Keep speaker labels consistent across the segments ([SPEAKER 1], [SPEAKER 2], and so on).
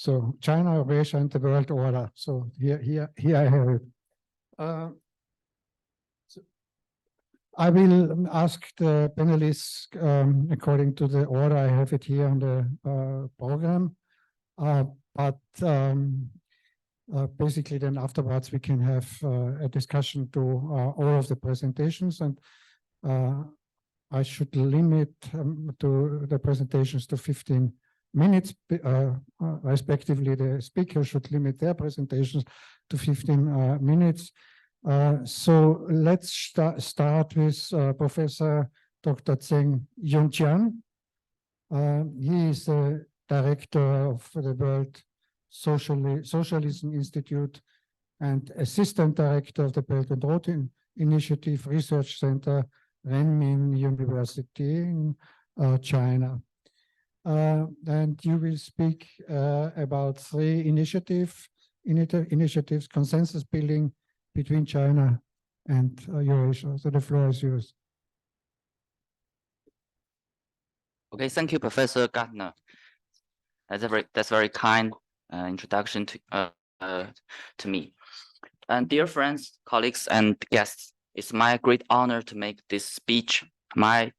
[SPEAKER 1] So China-Eurasia and the world order. So here I have it. So I will ask the panelists according to the order. I have it here on the program. Basically, then afterwards we can have a discussion to all of the presentations, and I should limit to the presentations to 15 minutes. Respectively, the speaker should limit their presentations to 15 minutes. So let's start with Professor Dr. Zheng Yuntian. He is the director of the World Socialism Institute and assistant director of the Belt and Road Initiative Research Center, Renmin University in China. And you will speak about three initiatives, consensus building between China and Eurasia. So the floor is yours.
[SPEAKER 2] Okay, thank you, Professor Gardner. That's very kind introduction to me. And dear friends, colleagues, and guests, it's my great honor to make this speech. My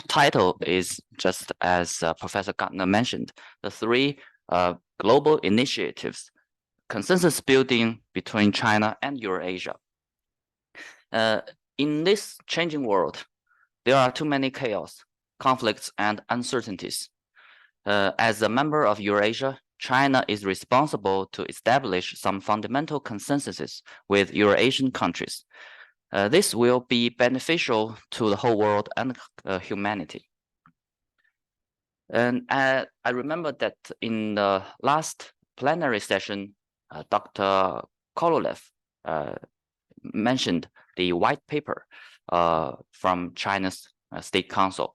[SPEAKER 2] title is just as Professor Gardner mentioned, the three global initiatives, consensus building between China and Eurasia. In this changing world, there are too many chaos, conflicts, and uncertainties. As a member of Eurasia, China is responsible to establish some fundamental consensuses with Eurasian countries. This will be beneficial to the whole world and humanity. And I remember that in the last plenary session, Dr. Korolev mentioned the white paper from China's State Council.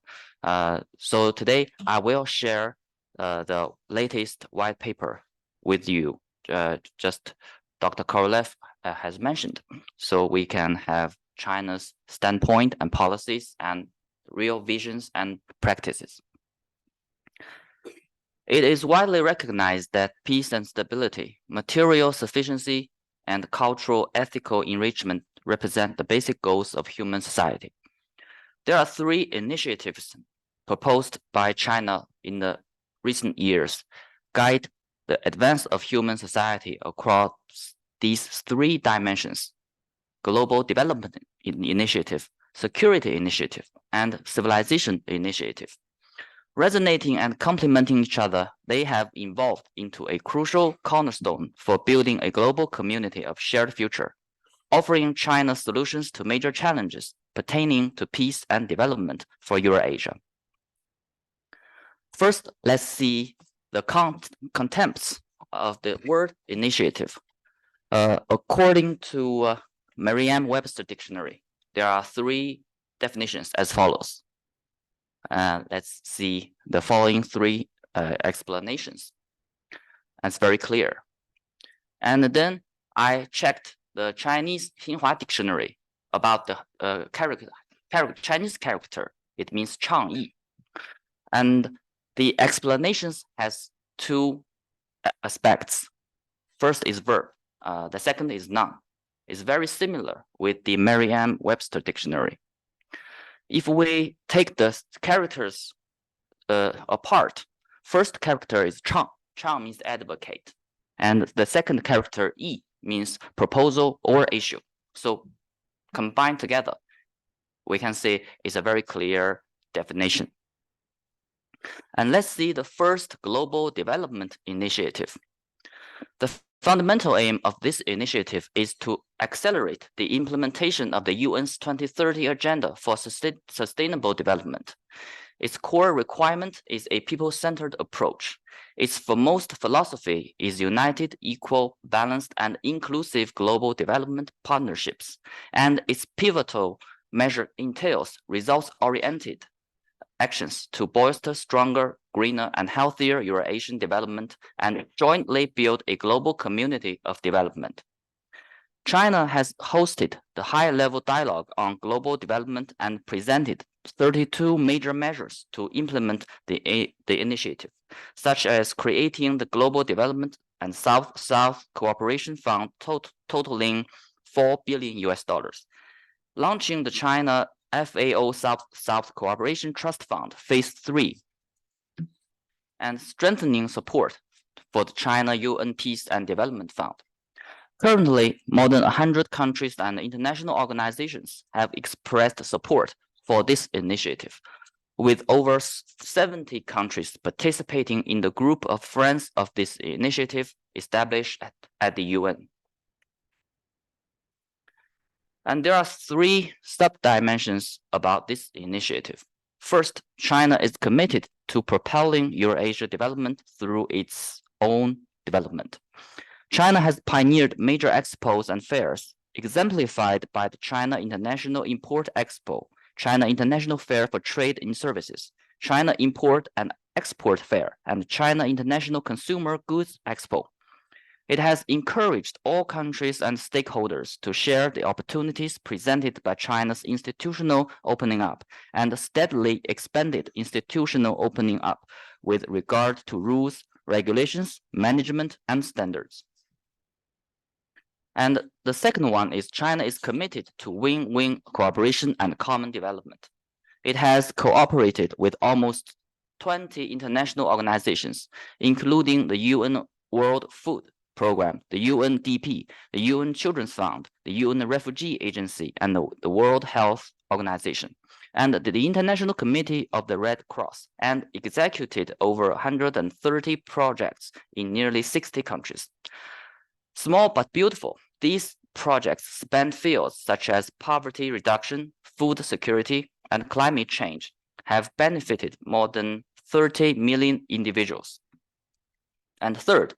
[SPEAKER 2] So today I will share the latest white paper with you, just Dr. Korolev has mentioned, so we can have China's standpoint and policies and real visions and practices. It is widely recognized that peace and stability, material sufficiency, and cultural ethical enrichment represent the basic goals of human society. There are three initiatives proposed by China in the recent years guide the advance of human society across these three dimensions: global development initiative, security initiative, and civilization initiative. Resonating and complementing each other, they have evolved into a crucial cornerstone for building a global community of shared future, offering China solutions to major challenges pertaining to peace and development for Eurasia. First, let's see the contents of the word initiative. According to Merriam-Webster dictionary, there are three definitions as follows. Let's see the following three explanations. That's very clear. And then I checked the Chinese Xinhua dictionary about the Chinese character. It means 倡议. And the explanations has two aspects. First is verb. The second is noun. It's very similar with the Merriam-Webster dictionary. If we take the characters apart, first character is 倡. 倡 means advocate. And the second character, 议, means proposal or issue. So combined together, we can say it's a very clear definition. And let's see the first global development initiative. The fundamental aim of this initiative is to accelerate the implementation of the UN's 2030 Agenda for Sustainable Development. Its core requirement is a people-centered approach. Its foremost philosophy is united, equal, balanced, and inclusive global development partnerships. And its pivotal measure entails results-oriented actions to bolster stronger, greener, and healthier Eurasian development and jointly build a global community of development. China has hosted the high-level dialogue on global development and presented 32 major measures to implement the initiative. such as creating the Global Development and South-South Cooperation Fund totaling $4 billion, launching the China FAO South-South Cooperation Trust Fund Phase 3, and strengthening support for the China UN Peace and Development Fund. Currently, more than 100 countries and international organizations have expressed support for this initiative, with over 70 countries participating in the group of friends of this initiative established at the UN. And there are 3 sub-dimensions about this initiative. First, China is committed to propelling Eurasia development through its own development. China has pioneered major expos and fairs, exemplified by the China International Import Expo, China International Fair for Trade in Services, China Import and Export Fair, and China International Consumer Goods Expo. It has encouraged all countries and stakeholders to share the opportunities presented by China's institutional opening up and steadily expanded institutional opening up with regard to rules, regulations, management, and standards. And the second one is China is committed to win-win cooperation and common development. It has cooperated with almost 20 international organizations, including the UN World Food Program, the UNDP, the UN Children's Fund, the UN Refugee Agency, and the World Health Organization, and the International Committee of the Red Cross, and executed over 130 projects in nearly 60 countries. Small but beautiful, these projects span fields such as poverty reduction, food security, and climate change, have benefited more than 30 million individuals. And third,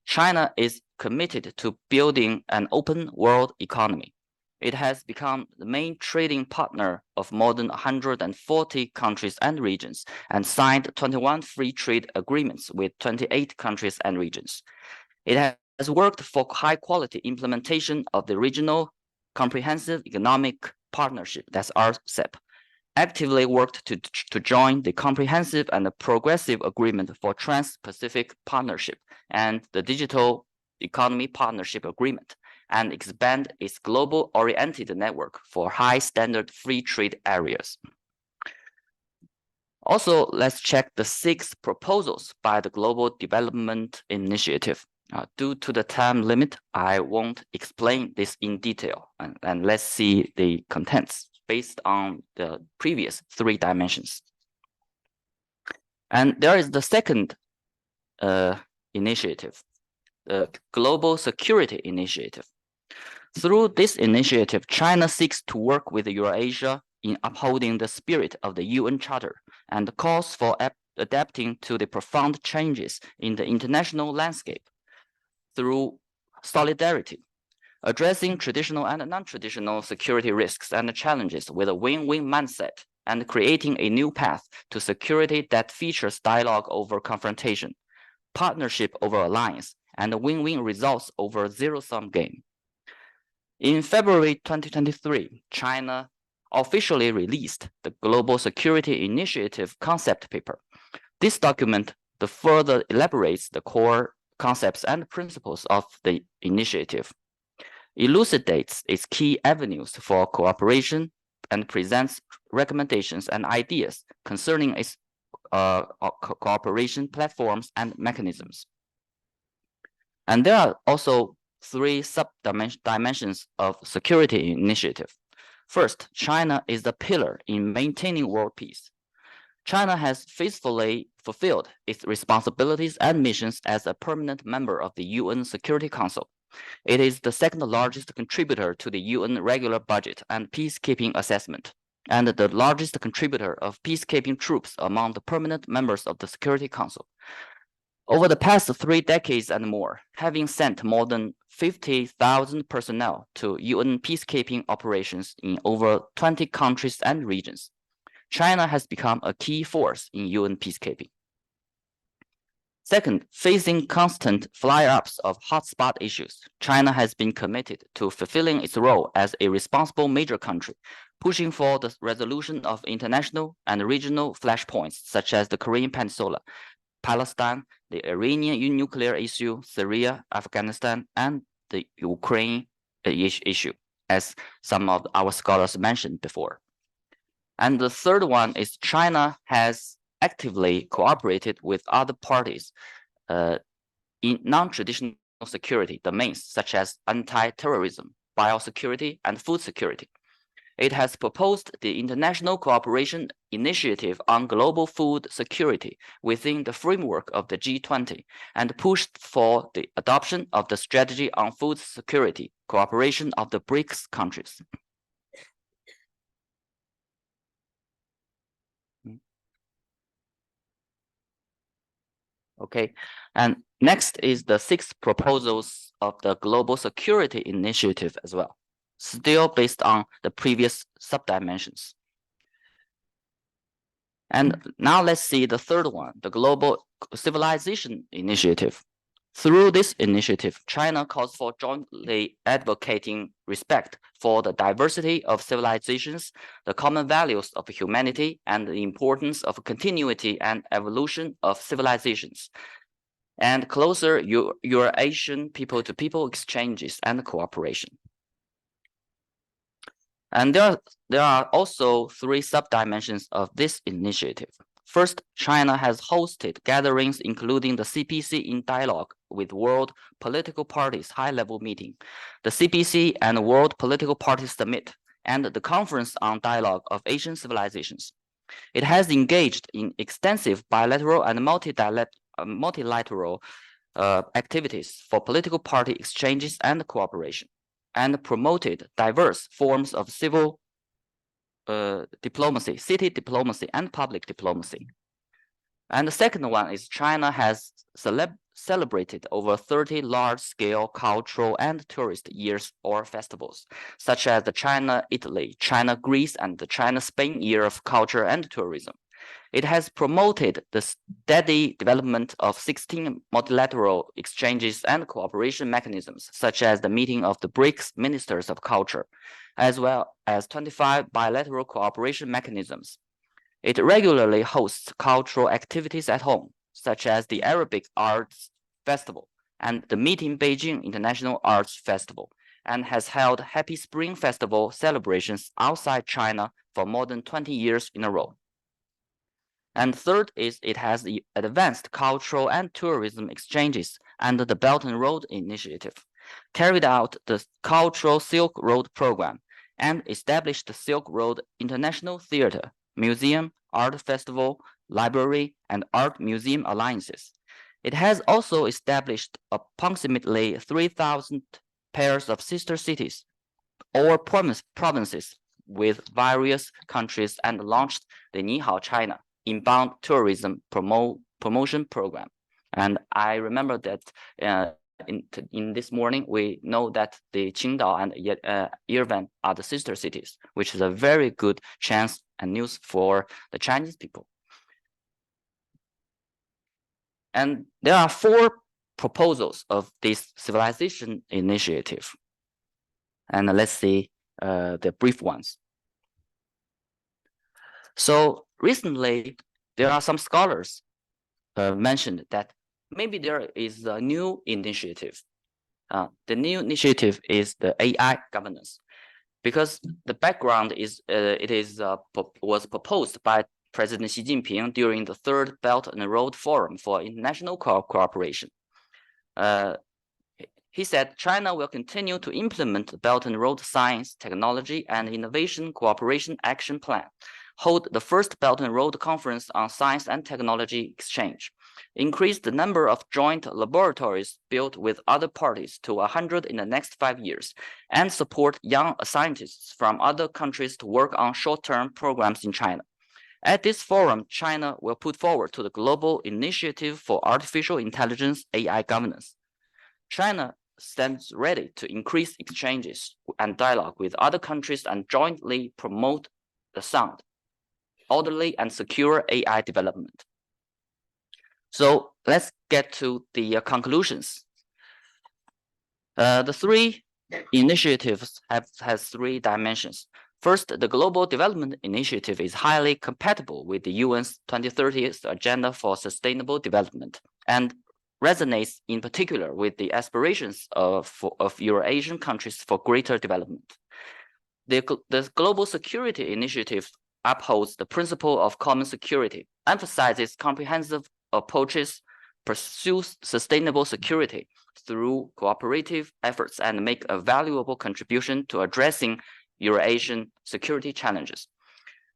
[SPEAKER 2] China is committed to building an open world economy. It has become the main trading partner of more than 140 countries and regions, and signed 21 free trade agreements with 28 countries and regions. It has worked for high-quality implementation of the Regional Comprehensive Economic Partnership, that's RCEP, actively worked to join the Comprehensive and Progressive Agreement for Trans-Pacific Partnership and the Digital Economy Partnership Agreement, and expand its global-oriented network for high-standard free trade areas. Also, let's check the 6 proposals by the Global Development Initiative. Due to the time limit, I won't explain this in detail, and let's see the contents based on the previous 3 dimensions. And there is the second initiative, the Global Security Initiative. Through this initiative, China seeks to work with Eurasia in upholding the spirit of the UN Charter and calls for adapting to the profound changes in the international landscape through solidarity, addressing traditional and non-traditional security risks and challenges with a win-win mindset, and creating a new path to security that features dialogue over confrontation, partnership over alliance, and win-win results over zero-sum game. In February 2023, China officially released the Global Security Initiative concept paper. This document further elaborates the core concepts and principles of the initiative, elucidates its key avenues for cooperation, and presents recommendations and ideas concerning its cooperation platforms and mechanisms. And there are also 3 sub-dimensions of security initiative. First, China is the pillar in maintaining world peace. China has faithfully fulfilled its responsibilities and missions as a permanent member of the UN Security Council. It is the 2nd largest contributor to the UN regular budget and peacekeeping assessment, and the largest contributor of peacekeeping troops among the permanent members of the Security Council. Over the past 3 decades and more, having sent more than 50,000 personnel to UN peacekeeping operations in over 20 countries and regions, China has become a key force in UN peacekeeping. Second, facing constant flare-ups of hotspot issues, China has been committed to fulfilling its role as a responsible major country, pushing for the resolution of international and regional flashpoints such as the Korean Peninsula, Palestine, the Iranian nuclear issue, Syria, Afghanistan, and the Ukraine issue, as some of our scholars mentioned before. And the third one is China has actively cooperated with other parties in non-traditional security domains, such as anti-terrorism, biosecurity, and food security. It has proposed the International Cooperation Initiative on Global Food Security within the framework of the G20 and pushed for the adoption of the strategy on food security cooperation of the BRICS countries. Okay, and next is the 6 proposals of the Global Security Initiative as well, still based on the previous subdimensions. And now let's see the third one, the Global Civilization Initiative. Through this initiative, China calls for jointly advocating respect for the diversity of civilizations, the common values of humanity, and the importance of continuity and evolution of civilizations, and closer Eurasian people-to-people exchanges and cooperation. And there are also 3 subdimensions of this initiative. First, China has hosted gatherings including the CPC in dialogue with World Political Parties high-level meeting, the CPC and World Political Parties Summit, and the Conference on Dialogue of Asian Civilizations. It has engaged in extensive bilateral and multilateral activities for political party exchanges and cooperation, and promoted diverse forms of civil diplomacy, city diplomacy, and public diplomacy. And the second one is China has celebrated over 30 large-scale cultural and tourist years or festivals, such as the China-Italy, China-Greece, and the China-Spain Year of Culture and Tourism. It has promoted the steady development of 16 multilateral exchanges and cooperation mechanisms, such as the meeting of the BRICS Ministers of Culture, as well as 25 bilateral cooperation mechanisms. It regularly hosts cultural activities at home, such as the Arabic Arts Festival and the Meeting Beijing International Arts Festival, and has held Happy Spring Festival celebrations outside China for more than 20 years in a row. And third is it has the advanced cultural and tourism exchanges under the Belt and Road Initiative, carried out the Cultural Silk Road Program, and established the Silk Road International Theater, Museum, Art Festival, Library, and Art Museum Alliances. It has also established approximately 3,000 pairs of sister cities or provinces with various countries and launched the Ni Hao China inbound tourism promotion program. And I remember that in this morning, we know that the Qingdao and Yerevan are the sister cities, which is a very good chance and news for the Chinese people. And there are 4 proposals of this civilization initiative. And let's see the brief ones. So recently, there are some scholars mentioned that maybe there is a new initiative. The new initiative is the AI governance, because the background is was proposed by President Xi Jinping during the 3rd Belt and Road Forum for International Cooperation. He said China will continue to implement the Belt and Road Science, Technology, and Innovation Cooperation Action Plan, hold the first Belt and Road Conference on Science and Technology Exchange, increase the number of joint laboratories built with other parties to 100 in the next 5 years, and support young scientists from other countries to work on short-term programs in China. At this forum, China will put forward to the Global Initiative for Artificial Intelligence AI Governance. China stands ready to increase exchanges and dialogue with other countries and jointly promote the sound, orderly, and secure AI development. So let's get to the conclusions. The 3 initiatives has 3 dimensions. First, the Global Development Initiative is highly compatible with the UN's 2030 Agenda for Sustainable Development and resonates in particular with the aspirations of Eurasian countries for greater development. The Global Security Initiative upholds the principle of common security, emphasizes comprehensive approaches, pursues sustainable security through cooperative efforts, and make a valuable contribution to addressing Eurasian security challenges.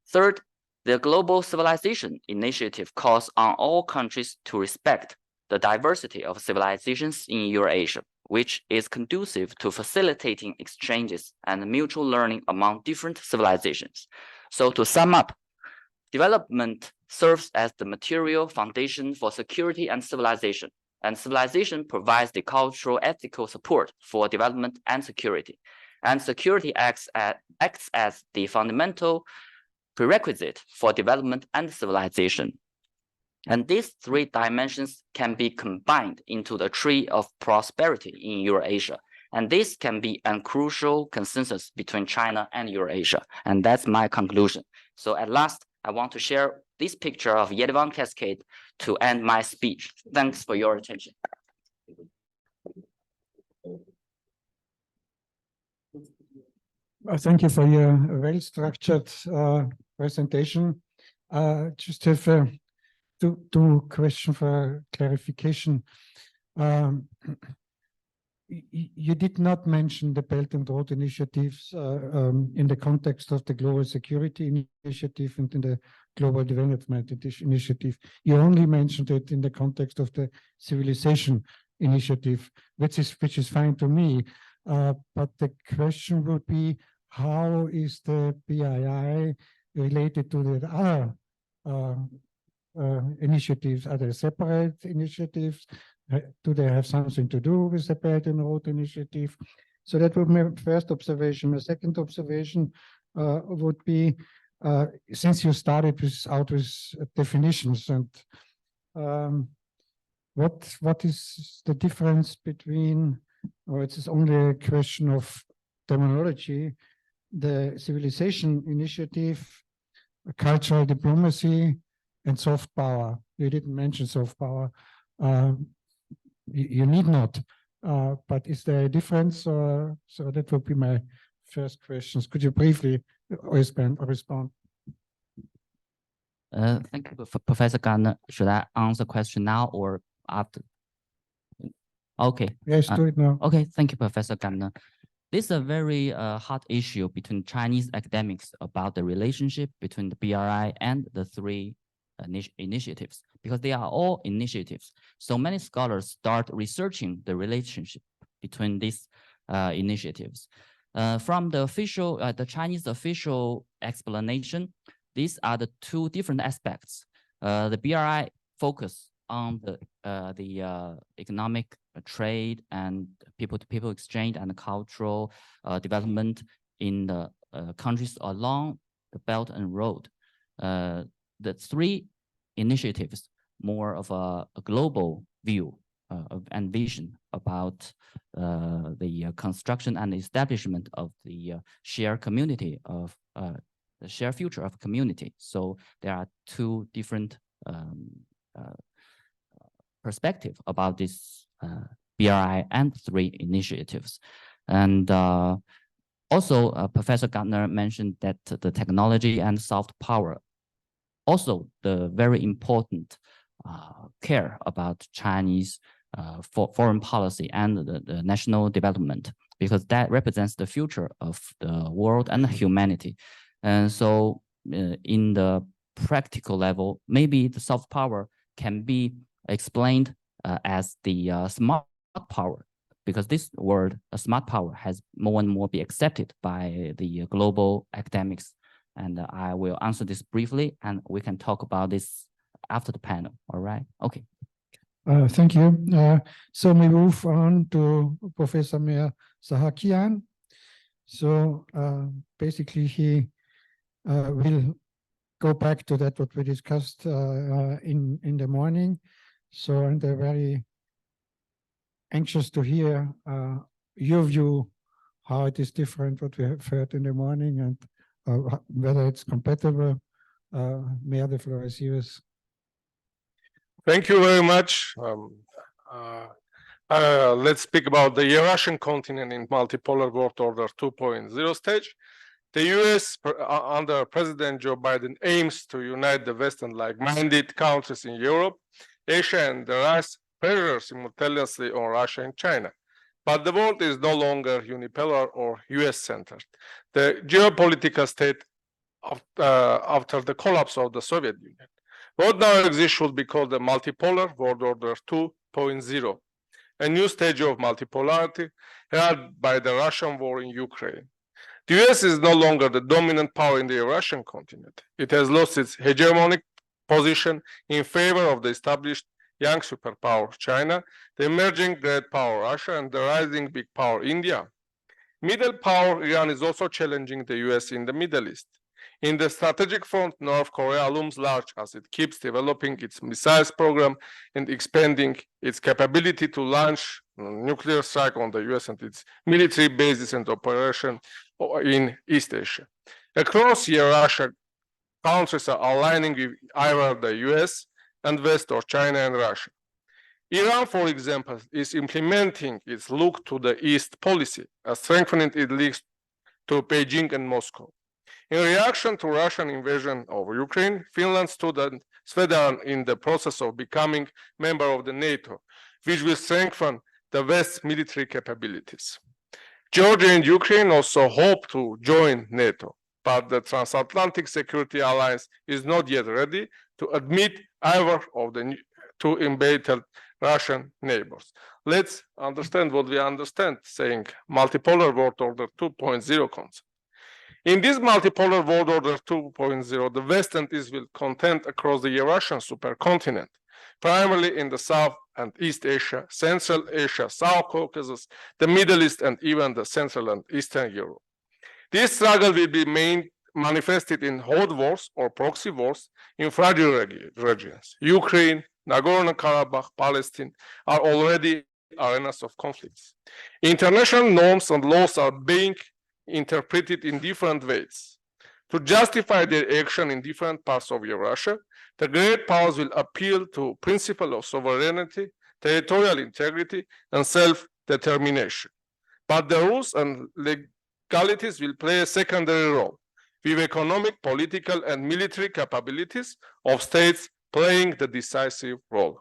[SPEAKER 2] Third, the Global Civilization Initiative calls on all countries to respect the diversity of civilizations in Eurasia, which is conducive to facilitating exchanges and mutual learning among different civilizations. So to sum up, development serves as the material foundation for security and civilization provides the cultural ethical support for development and security. And security acts as the fundamental prerequisite for development and civilization. And these three dimensions can be combined into the tree of prosperity in Eurasia. And this can be a crucial consensus between China and Eurasia. And that's my conclusion. So at last, I want to share this picture of Yerevan Cascade to end my speech. Thanks for your attention.
[SPEAKER 1] Thank you for your well-structured presentation. Just have two questions for clarification. You did not mention the Belt and Road initiatives in the context of the Global Security Initiative and in the Global Development Initiative. You only mentioned it in the context of the Civilization Initiative, which is fine to me. But the question would be, how is the BII related to the other initiatives? Are they separate initiatives? Do they have something to do with the Belt and Road Initiative? So that would be my first observation. My second observation would be, since you started out with definitions, and what is the difference between, or it's only a question of terminology, the Civilization Initiative, cultural diplomacy, and soft power? You didn't mention soft power. You need not, but is there a difference? So that would be my first questions. Could you briefly respond?
[SPEAKER 2] Thank you, Professor Gardner. Should I answer the question now or after? Okay.
[SPEAKER 1] Yes, do it now.
[SPEAKER 2] Okay, thank you, Professor Gardner. This is a very hot issue between Chinese academics about the relationship between the BRI and the three initiatives, because they are all initiatives. So many scholars start researching the relationship between these initiatives. From the Chinese official explanation, these are the two different aspects. The BRI focus on the economic trade and people-to-people exchange and cultural development in the countries along the Belt and Road. The three initiatives, more of a global view and vision about the construction and establishment of the shared community of the shared future of community. So there are two different perspectives about this BRI and three initiatives. And also, Professor Gardner mentioned that the technology and soft power, also the very important care about Chinese foreign policy and the national development, because that represents the future of the world and humanity. And so in the practical level, maybe the soft power can be explained as the smart power, because this word, smart power, has more and more be accepted by the global academics. And I will answer this briefly, and we can talk about this after the panel. All right? Okay.
[SPEAKER 1] Thank you. So we move on to Professor Mher Sahakyan. So basically, he will go back to that what we discussed in the morning. So I'm very anxious to hear your view, how it is different what we have heard in the morning, and whether it's compatible. Mher, the floor is yours.
[SPEAKER 3] Thank you very much. Let's speak about the Eurasian continent in multipolar world order 2.0 stage. The US, under President Joe Biden, aims to unite the West and like-minded countries in Europe, Asia, and the rise pressure simultaneously on Russia and China. But the world is no longer unipolar or US-centered. The geopolitical state after the collapse of the Soviet Union. What now exists should be called the multipolar world order 2.0, a new stage of multipolarity held by the Russian war in Ukraine. The US is no longer the dominant power in the Eurasian continent. It has lost its hegemonic position in favor of the established young superpower China, the emerging great power Russia, and the rising big power India. Middle power Iran is also challenging the US in the Middle East. In the strategic front, North Korea looms large as it keeps developing its missiles program and expanding its capability to launch nuclear strike on the US and its military bases and operations in East Asia. Across Eurasia, countries are aligning with either the US and West or China and Russia. Iran, for example, is implementing its look to the East policy, strengthening its links to Beijing and Moscow. In reaction to Russian invasion of Ukraine, Finland stood in the process of becoming member of the NATO, which will strengthen the West's military capabilities. Georgia and Ukraine also hope to join NATO, but the transatlantic security alliance is not yet ready to admit either of the two embattled Russian neighbors. Let's understand what we understand, saying multipolar world order 2.0 concept. In this multipolar world order 2.0, the West and East will contend across the Eurasian supercontinent, primarily in the South and East Asia, Central Asia, South Caucasus, the Middle East, and even the Central and Eastern Europe. This struggle will be manifested in hot wars or proxy wars in fragile regions. Ukraine, Nagorno-Karabakh, Palestine are already arenas of conflicts. International norms and laws are being interpreted in different ways. To justify their action in different parts of Eurasia, the great powers will appeal to principle of sovereignty, territorial integrity, and self-determination. But the rules and legalities will play a secondary role, with economic, political, and military capabilities of states playing the decisive role.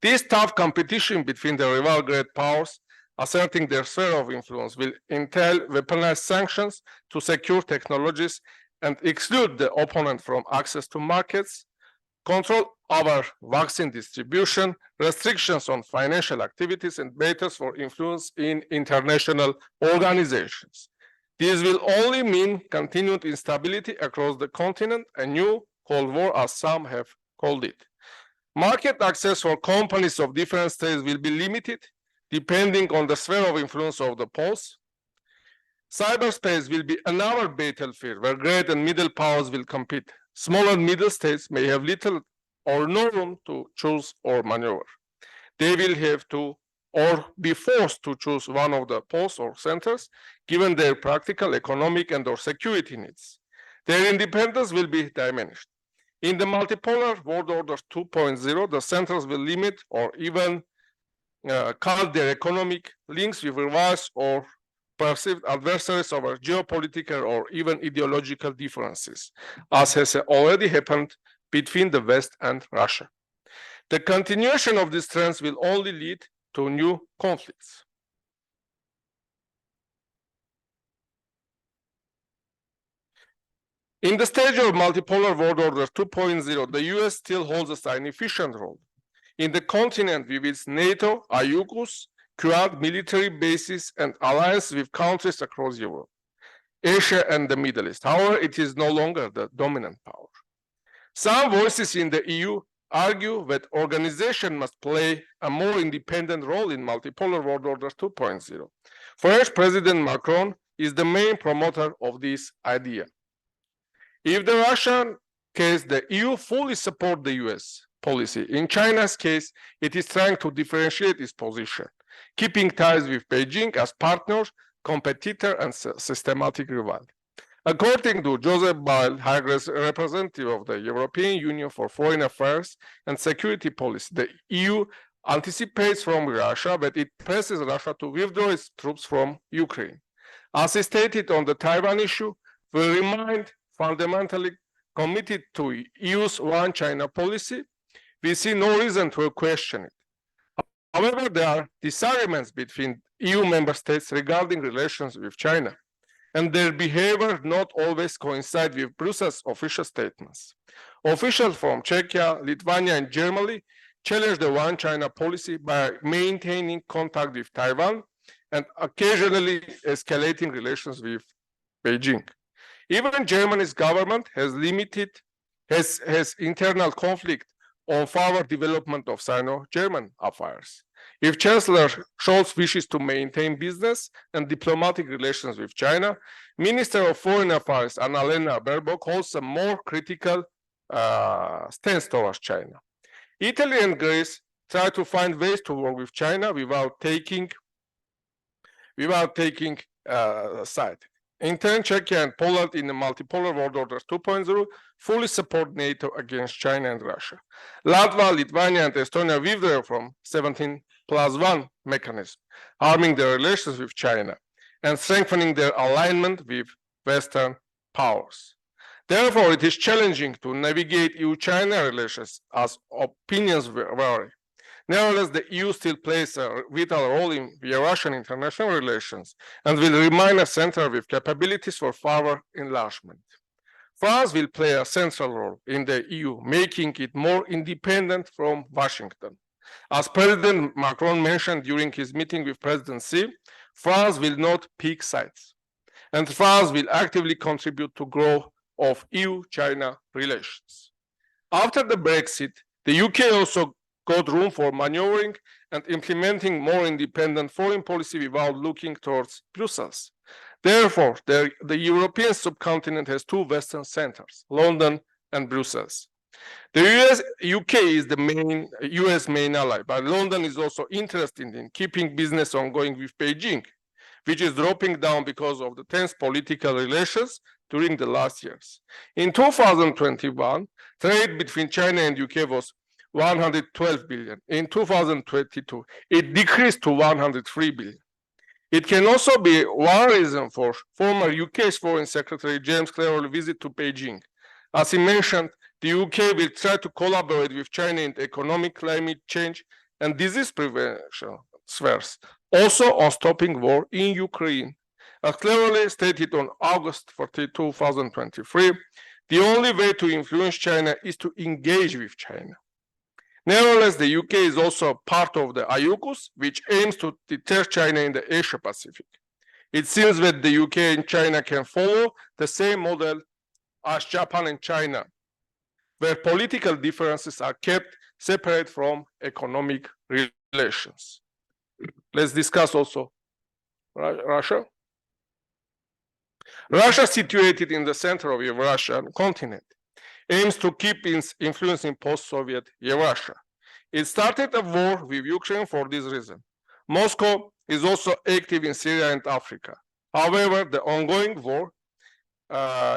[SPEAKER 3] This tough competition between the rival great powers asserting their sphere of influence will entail weaponized sanctions to secure technologies and exclude the opponent from access to markets, control over vaccine distribution, restrictions on financial activities, and battles for influence in international organizations. This will only mean continued instability across the continent, a new Cold War, as some have called it. Market access for companies of different states will be limited depending on the sphere of influence of the poles. Cyberspace will be another battlefield where great and middle powers will compete. Small and middle states may have little or no room to choose or maneuver. They will have to or be forced to choose one of the poles or centers given their practical, economic, and or security needs. Their independence will be diminished. In the multipolar world order 2.0, the centers will limit or even cut their economic links with rivals or perceived adversaries over geopolitical or even ideological differences, as has already happened between the West and Russia. The continuation of these trends will only lead to new conflicts. In the stage of multipolar world order 2.0, the US still holds a significant role. In the continent with its NATO, AUKUS, Quad military bases, and alliance with countries across Europe, Asia, and the Middle East. However, it is no longer the dominant power. Some voices in the EU argue that organization must play a more independent role in multipolar world order 2.0. French President Macron is the main promoter of this idea. If the Russian case, the EU fully supports the US policy. In China's case, it is trying to differentiate its position, keeping ties with Beijing as partner, competitor, and systematic rival. According to Joseph Borrell, High Representative of the European Union for Foreign Affairs and Security Policy, the EU anticipates from Russia that it presses Russia to withdraw its troops from Ukraine. As he stated on the Taiwan issue, we remain fundamentally committed to EU's One China policy. We see no reason to question it. However, there are disagreements between EU member states regarding relations with China, and their behavior not always coincide with Brussels' official statements. Officials from Czechia, Lithuania, and Germany challenge the One China policy by maintaining contact with Taiwan and occasionally escalating relations with Beijing. Even Germany's government has internal conflict on further development of Sino-German affairs. If Chancellor Scholz wishes to maintain business and diplomatic relations with China, Minister of Foreign Affairs Annalena Baerbock holds a more critical stance towards China. Italy and Greece try to find ways to work with China without taking side. In turn, Czechia and Poland in the Multipolar World Order 2.0 fully support NATO against China and Russia. Latvia, Lithuania, and Estonia withdraw from 17+1 mechanism, harming their relations with China and strengthening their alignment with Western powers. Therefore, it is challenging to navigate EU-China relations as opinions vary. Nevertheless, the EU still plays a vital role in Eurasian international relations and will remain a center with capabilities for further enlargement. France will play a central role in the EU, making it more independent from Washington. As President Macron mentioned during his meeting with President Xi, France will not pick sides, and France will actively contribute to growth of EU-China relations. After the Brexit, the UK also got room for maneuvering and implementing more independent foreign policy without looking towards Brussels. Therefore, the European subcontinent has two Western centers, London and Brussels. The UK is the US main ally, but London is also interested in keeping business ongoing with Beijing, which is dropping down because of the tense political relations during the last years. In 2021, trade between China and UK was 112 billion. In 2022, it decreased to 103 billion. It can also be one reason for former UK's Foreign Secretary James Cleverly's visit to Beijing. As he mentioned, the UK will try to collaborate with China in economic, climate change, and disease prevention spheres, also on stopping war in Ukraine. As Cleverly stated on August 14, 2023, the only way to influence China is to engage with China. Nevertheless, the UK is also part of the AUKUS, which aims to deter China in the Asia Pacific. It seems that the UK and China can follow the same model as Japan and China, where political differences are kept separate from economic relations. Let's discuss also Russia. Russia, situated in the center of the Eurasian continent, aims to keep its influence in post-Soviet Eurasia. It started a war with Ukraine for this reason. Moscow is also active in Syria and Africa. However, the ongoing war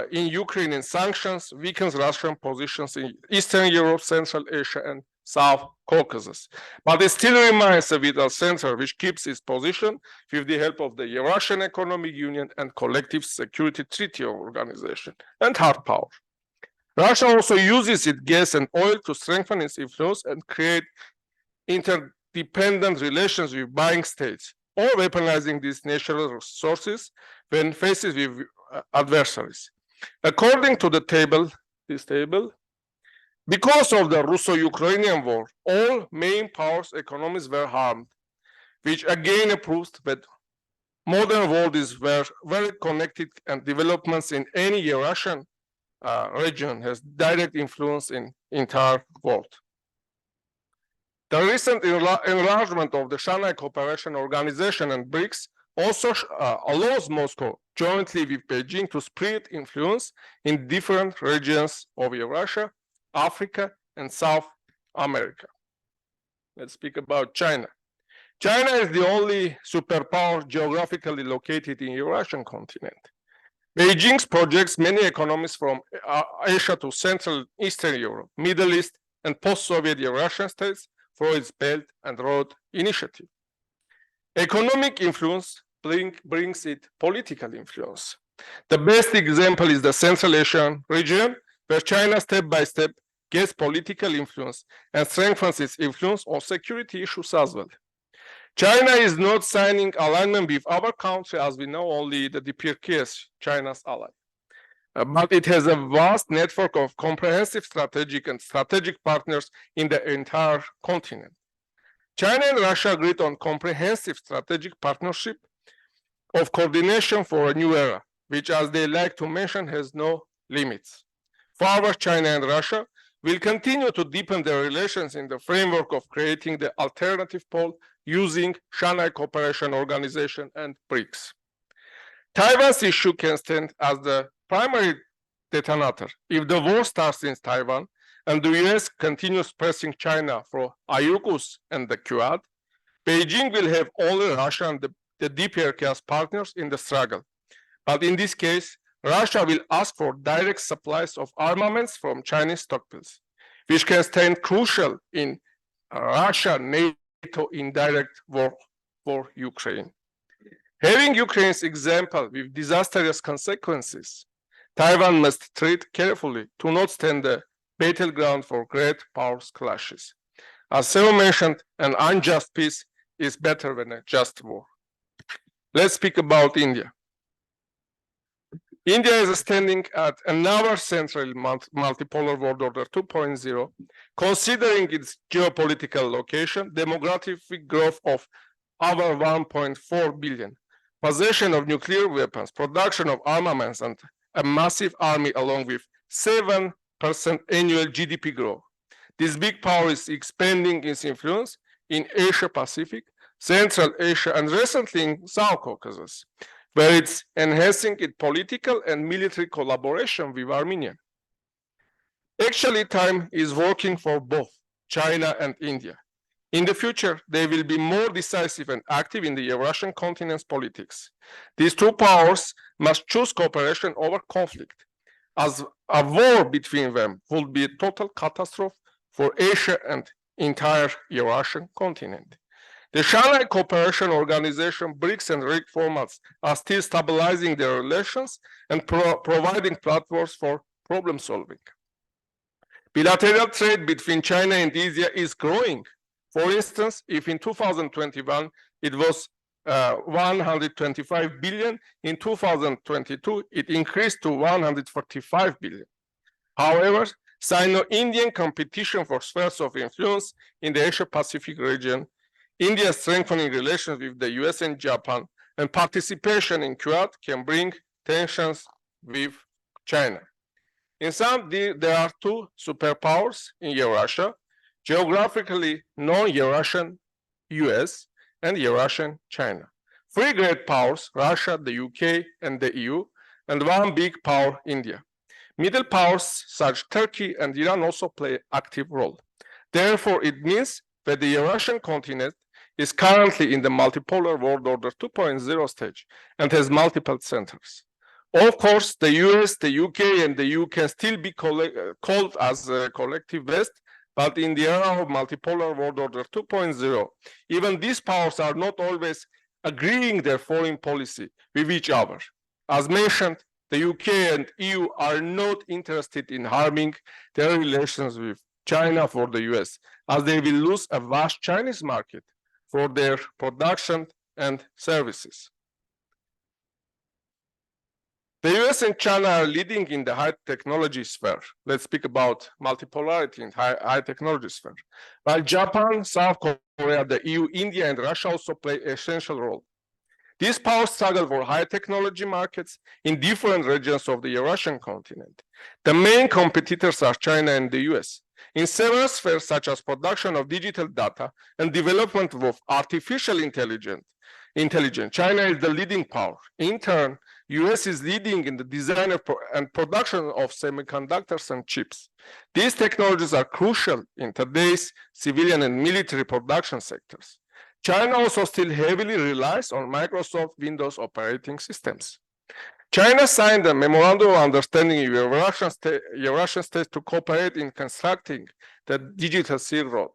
[SPEAKER 3] in Ukraine and sanctions weakens Russian positions in Eastern Europe, Central Asia, and South Caucasus. But it still remains a vital center which keeps its position with the help of the Eurasian Economic Union and Collective Security Treaty Organization and hard power. Russia also uses its gas and oil to strengthen its influence and create interdependent relations with buying states, or weaponizing these natural resources when faced with adversaries. According to this table, because of the Russo-Ukrainian war, all main powers' economies were harmed, which again proves that modern world is very connected, and developments in any Eurasian region has direct influence in entire world. The recent enlargement of the Shanghai Cooperation Organization and BRICS also allows Moscow jointly with Beijing to spread influence in different regions of Eurasia, Africa, and South America. Let's speak about China. China is the only superpower geographically located in the Eurasian continent. Beijing projects many economies from Asia to Central Eastern Europe, Middle East, and post-Soviet Eurasian states for its Belt and Road Initiative. Economic influence brings it political influence. The best example is the Central Asian region, where China step by step gets political influence and strengthens its influence on security issues as well. China is not signing alignment with our country, as we know only the DPRK is China's ally. But it has a vast network of comprehensive strategic partners in the entire continent. China and Russia agreed on comprehensive strategic partnership of coordination for a new era, which, as they like to mention, has no limits. Forward, China and Russia will continue to deepen their relations in the framework of creating the alternative pole using Shanghai Cooperation Organization and BRICS. Taiwan's issue can stand as the primary detonator. If the war starts in Taiwan and the US continues pressing China for AUKUS and the Quad, Beijing will have only Russia and the DPRK as partners in the struggle. But in this case, Russia will ask for direct supplies of armaments from Chinese stockpiles, which can stand crucial in Russia-NATO indirect war for Ukraine. Having Ukraine's example with disastrous consequences, Taiwan must tread carefully to not stand the battleground for great powers clashes. As Seo mentioned, an unjust peace is better than a just war. Let's speak about India. India is standing at another central multipolar world order 2.0, considering its geopolitical location, demographic growth of over 1.4 billion, possession of nuclear weapons, production of armaments, and a massive army along with 7% annual GDP growth. This big power is expanding its influence in Asia Pacific, Central Asia, and recently in South Caucasus, where it's enhancing its political and military collaboration with Armenia. Actually, time is working for both China and India. In the future, they will be more decisive and active in the Eurasian continent's politics. These two powers must choose cooperation over conflict, as a war between them would be a total catastrophe for Asia and entire Eurasian continent. The Shanghai Cooperation Organization, BRICS and RIC formats are still stabilizing their relations and providing platforms for problem solving. Bilateral trade between China and India is growing. For instance, if in 2021 it was 125 billion, in 2022 it increased to 145 billion. However, Sino-Indian competition for spheres of influence in the Asia-Pacific region, India's strengthening relations with the US and Japan, and participation in Quad can bring tensions with China. In sum, there are two superpowers in Eurasia, geographically non-Eurasian US and Eurasian China. Three great powers, Russia, the UK, and the EU, and one big power, India. Middle powers such Turkey and Iran also play an active role. Therefore, it means that the Eurasian continent is currently in the multipolar world order 2.0 stage and has multiple centers. Of course, the US, the UK, and the EU can still be called as a collective West, but in the era of multipolar world order 2.0, even these powers are not always agreeing their foreign policy with each other. As mentioned, the UK and EU are not interested in harming their relations with China for the US, as they will lose a vast Chinese market for their production and services. The US and China are leading in the high technology sphere. Let's speak about multipolarity in high technology sphere. While Japan, South Korea, the EU, India, and Russia also play an essential role. These powers struggle for high technology markets in different regions of the Eurasian continent. The main competitors are China and the US. In several spheres, such as production of digital data and development of artificial intelligence, China is the leading power. In turn, US is leading in the design and production of semiconductors and chips. These technologies are crucial in today's civilian and military production sectors. China also still heavily relies on Microsoft Windows operating systems. China signed a memorandum of understanding with Eurasian states to cooperate in constructing the digital Silk Road.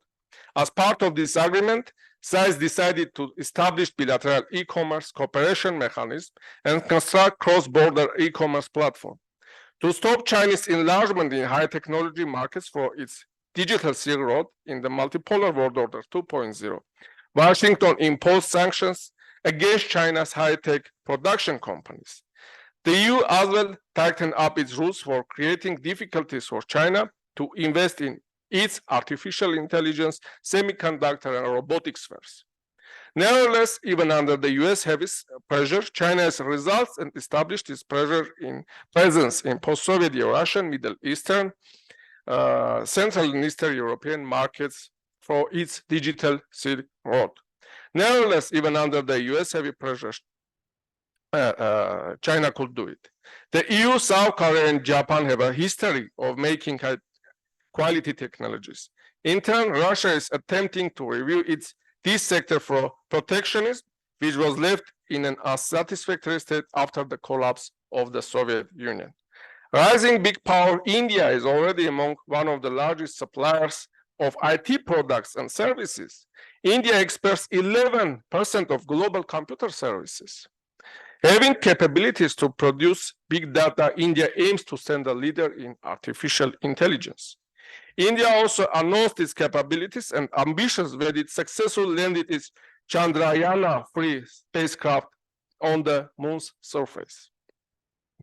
[SPEAKER 3] As part of this agreement, sides decided to establish bilateral e-commerce cooperation mechanism and construct cross-border e-commerce platform. To stop Chinese enlargement in high technology markets for its digital Silk Road in the multipolar world order 2.0, Washington imposed sanctions against China's high-tech production companies. The EU as well tightened up its rules for creating difficulties for China to invest in its artificial intelligence, semiconductor, and robotics spheres. Nevertheless, even under the US heavy pressure, China has results and established its presence in post-Soviet Eurasian, Middle Eastern, Central and Eastern European markets for its digital Silk Road. Nevertheless, even under the US heavy pressure, China could do it. The EU, South Korea, and Japan have a history of making high-quality technologies. In turn, Russia is attempting to review this sector for protectionism, which was left in an unsatisfactory state after the collapse of the Soviet Union. Rising big power, India is already among one of the largest suppliers of IT products and services. India exports 11% of global computer services. Having capabilities to produce big data, India aims to stand a leader in artificial intelligence. India also announced its capabilities and ambitions when it successfully landed its Chandrayaan-3 spacecraft on the moon's surface.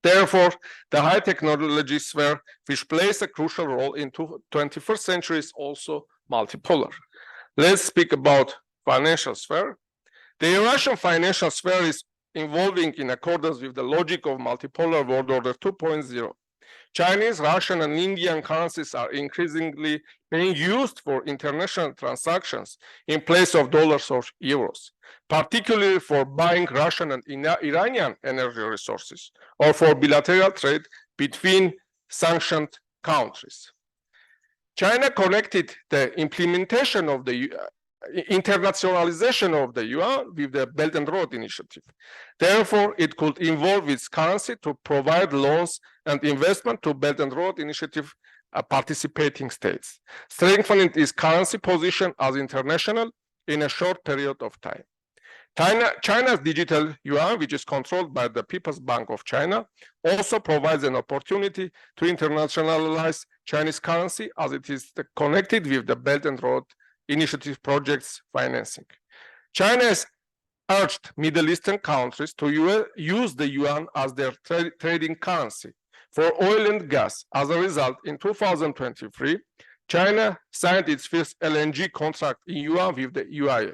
[SPEAKER 3] Therefore, the high technology sphere, which plays a crucial role in 21st century, is also multipolar. Let's speak about financial sphere. The Eurasian financial sphere is evolving in accordance with the logic of multipolar world order 2.0. Chinese, Russian, and Indian currencies are increasingly being used for international transactions in place of dollars or euros, particularly for buying Russian and Iranian energy resources or for bilateral trade between sanctioned countries. China connected the implementation of the internationalization of the yuan with the Belt and Road Initiative. Therefore, it could involve its currency to provide loans and investment to Belt and Road Initiative participating states, strengthening its currency position as international in a short period of time. China's digital yuan, which is controlled by the People's Bank of China, also provides an opportunity to internationalize Chinese currency as it is connected with the Belt and Road Initiative projects financing. China has urged Middle Eastern countries to use the yuan as their trading currency for oil and gas. As a result, in 2023, China signed its first LNG contract in yuan with the UAE.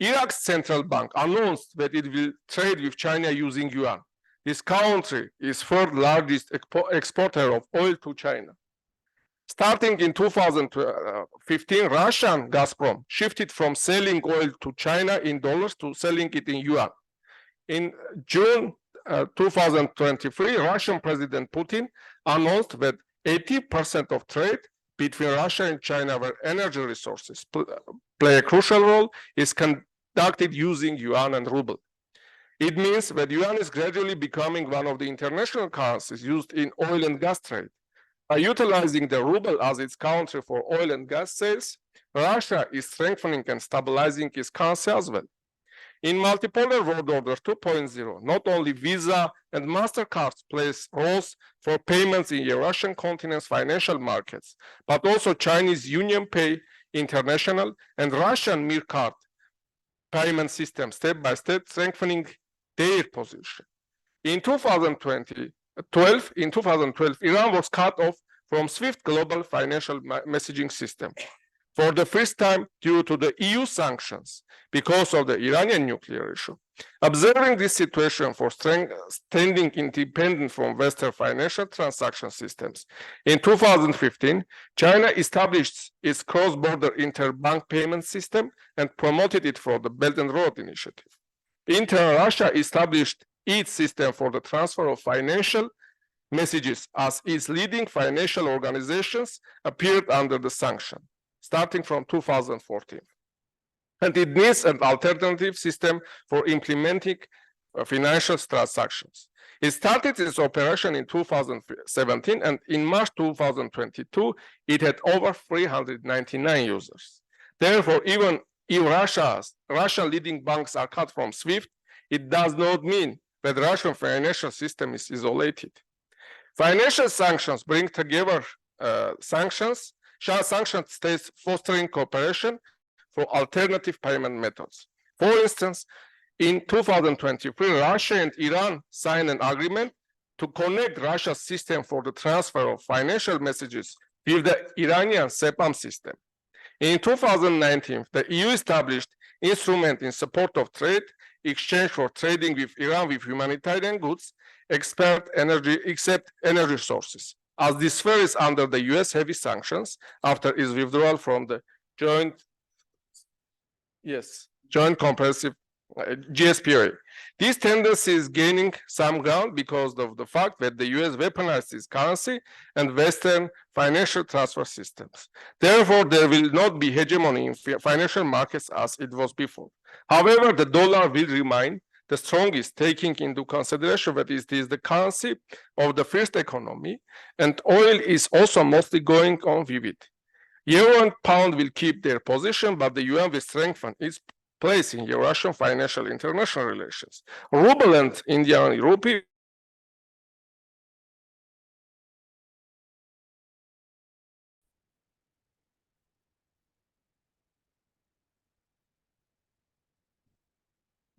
[SPEAKER 3] Iraq's central bank announced that it will trade with China using yuan. This country is third largest exporter of oil to China. Starting in 2015, Russian Gazprom shifted from selling oil to China in dollars to selling it in yuan. In June 2023, Russian President Putin announced that 80% of trade between Russia and China, where energy resources play a crucial role, is conducted using yuan and ruble. It means that yuan is gradually becoming one of the international currencies used in oil and gas trade. By utilizing the ruble as its currency for oil and gas sales, Russia is strengthening and stabilizing its currency as well. In multipolar world order 2.0, not only Visa and MasterCard plays roles for payments in Eurasian continent's financial markets, but also Chinese UnionPay International and Russian Mher card payment system step by step strengthening their position. In 2012, Iran was cut off from SWIFT global financial messaging system for the first time due to the EU sanctions because of the Iranian nuclear issue. Observing this situation for standing independent from Western financial transaction systems, in 2015, China established its cross-border interbank payment system and promoted it for the Belt and Road Initiative. In turn, Russia established its system for the transfer of financial messages as its leading financial organizations appeared under the sanction, starting from 2014. And it needs an alternative system for implementing financial transactions. It started its operation in 2017, and in March 2022, it had over 399 users. Therefore, even if Russian leading banks are cut from SWIFT, it does not mean that the Russian financial system is isolated. Financial sanctions bring together sanctions states fostering cooperation for alternative payment methods. For instance, in 2023, Russia and Iran signed an agreement to connect Russia's system for the transfer of financial messages with the Iranian SEPAM system. In 2019, the EU established instrument in support of trade, exchange for trading with Iran with humanitarian goods, except energy sources. As this sphere is under the US heavy sanctions after its withdrawal from the joint comprehensive GSPA. This tendency is gaining some ground because of the fact that the US weaponized its currency and Western financial transfer systems. Therefore, there will not be hegemony in financial markets as it was before. However, the dollar will remain the strongest, taking into consideration that it is the currency of the first economy, and oil is also mostly going on with it. Euro and pound will keep their position, but the yuan will strengthen its place in Eurasian financial international relations. Ruble and Indian rupee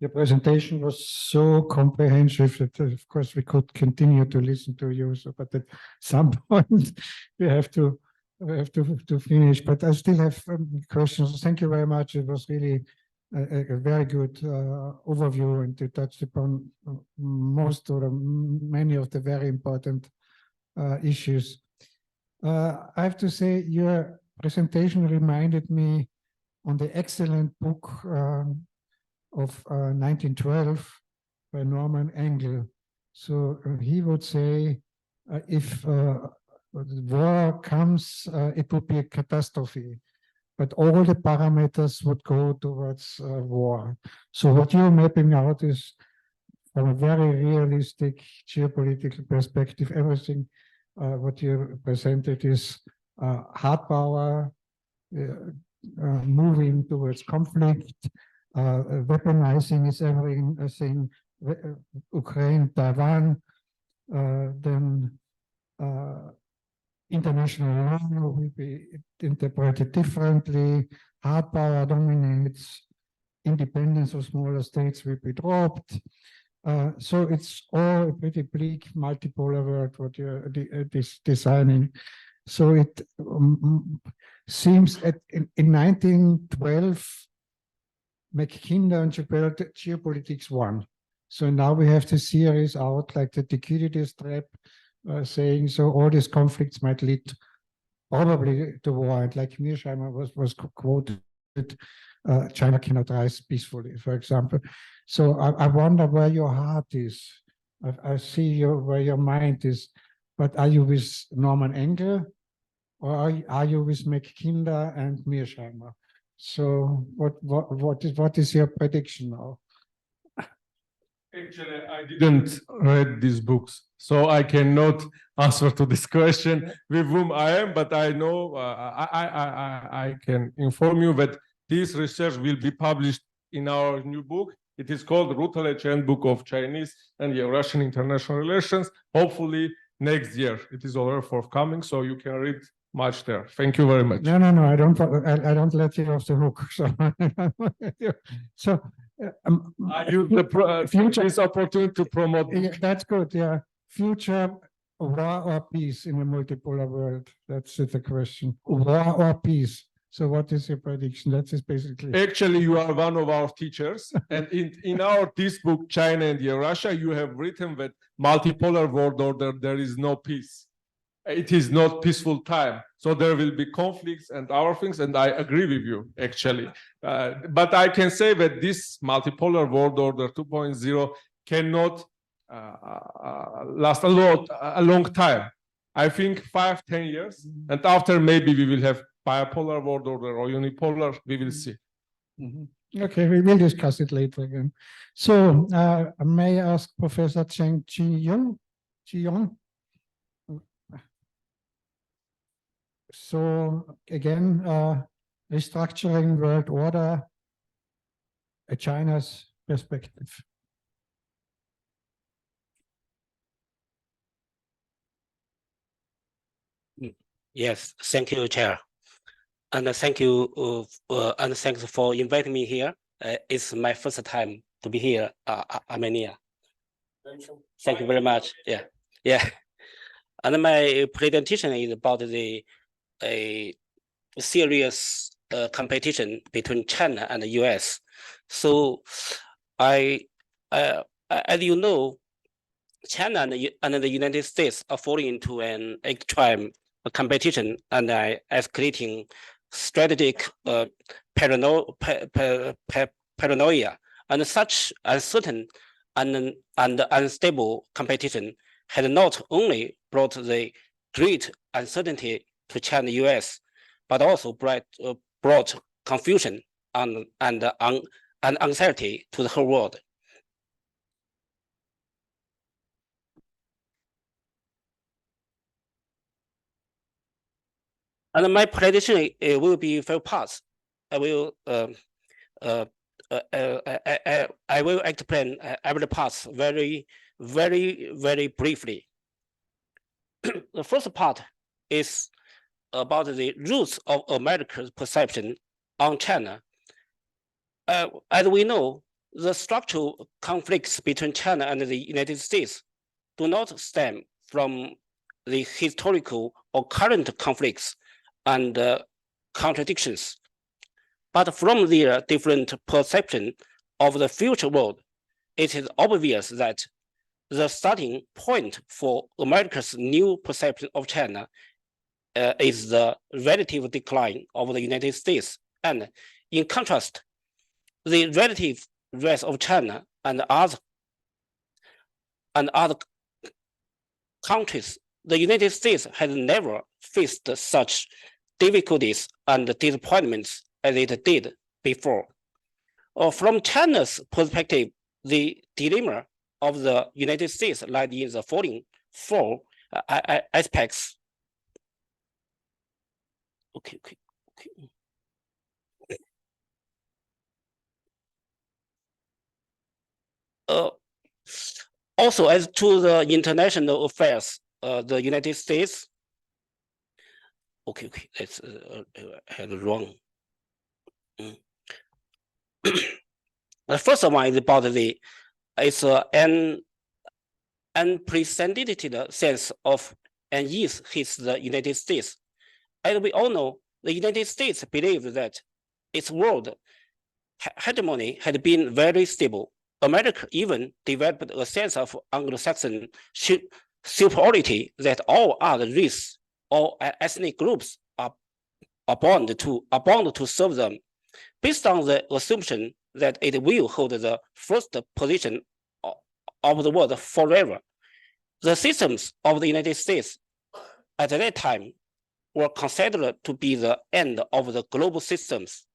[SPEAKER 1] Your presentation was so comprehensive that, of course, we could continue to listen to you. So, but at some point, we have to finish. But I still have questions. Thank you very much. It was really a very good overview, and you touched upon many of the very important issues. I have to say, your presentation reminded me on the excellent book of 1912 by Norman Engel. So he would say, if war comes, it would be a catastrophe, but all the parameters would go towards war. So what you're mapping out is, from a very realistic geopolitical perspective, everything what you presented is hard power, moving towards conflict, weaponizing is everything, Ukraine, Taiwan, then international law will be interpreted differently, hard power dominates, independence of smaller states will be dropped. So it's all a pretty bleak multipolar world what you're designing. So it seems in 1912, Mackinder and geopolitics won. So now we have the series out like the Thucydides trap, saying so all these conflicts might lead probably to war. And like Mearsheimer was quoted, China cannot rise peacefully, for example. So I wonder where your heart is. I see where your mind is, but are you with Norman Engel, or are you with Mackinder and Mearsheimer? So what is your prediction now?
[SPEAKER 3] Actually, I didn't read these books, so I cannot answer to this question with whom I am, but I know I can inform you that this research will be published in our new book. It is called Routledge Handbook of Chinese and Eurasian International Relations. Hopefully next year it is already forthcoming, so you can read much there. Thank you very much.
[SPEAKER 1] No, I don't let you off the hook. So,
[SPEAKER 3] I use this opportunity to promote.
[SPEAKER 1] Yeah, that's good. Yeah, future war or peace in a multipolar world. That's the question. War or peace. So, what is your prediction? That is basically.
[SPEAKER 3] Actually, you are one of our teachers, and in this book, China and Eurasia, you have written that multipolar world order there is no peace. It is not peaceful time, so there will be conflicts and our things, and I agree with you actually. But I can say that this multipolar world order 2.0 cannot last a long time. I think 5-10 years, and after maybe we will have bipolar world order or unipolar. We will see.
[SPEAKER 1] Okay, we will discuss it later again. So may I ask Professor Zheng Jiyong? So again, restructuring world order, China's perspective.
[SPEAKER 4] Yes, thank you, Chair. And thank you, and thanks for inviting me here. It's my first time to be here, Armenia. Thank you very much. Yeah. And my presentation is about the serious competition between China and the US. So, as you know, China and the United States are falling into an extreme competition and escalating strategic paranoia, and such uncertain and unstable competition had not only brought the great uncertainty to China-US, but also brought confusion and anxiety to the whole world. And my presentation will be 5 parts. I will explain every part very briefly. The first part is about the roots of America's perception on China. As we know, the structural conflicts between China and the United States do not stem from the historical or current conflicts and contradictions, but from their different perception of the future world. It is obvious that the starting point for America's new perception of China is the relative decline of the United States, and in contrast, the relative rise of China and other countries. The United States has never faced such difficulties and disappointments as it did before. From China's perspective, the dilemma of the United States lies in the following 4 aspects. Okay. Also, as to the international affairs, the United States. Okay, that's had wrong. The first one is about it's an unprecedented sense of unease hits the United States. As we all know, the United States believes that its world hegemony had been very stable. America even developed a sense of Anglo-Saxon superiority that all other races or ethnic groups are bound to serve them, based on the assumption that it will hold the first position of the world forever. The systems of the United States at that time were considered to be the end of the global systems.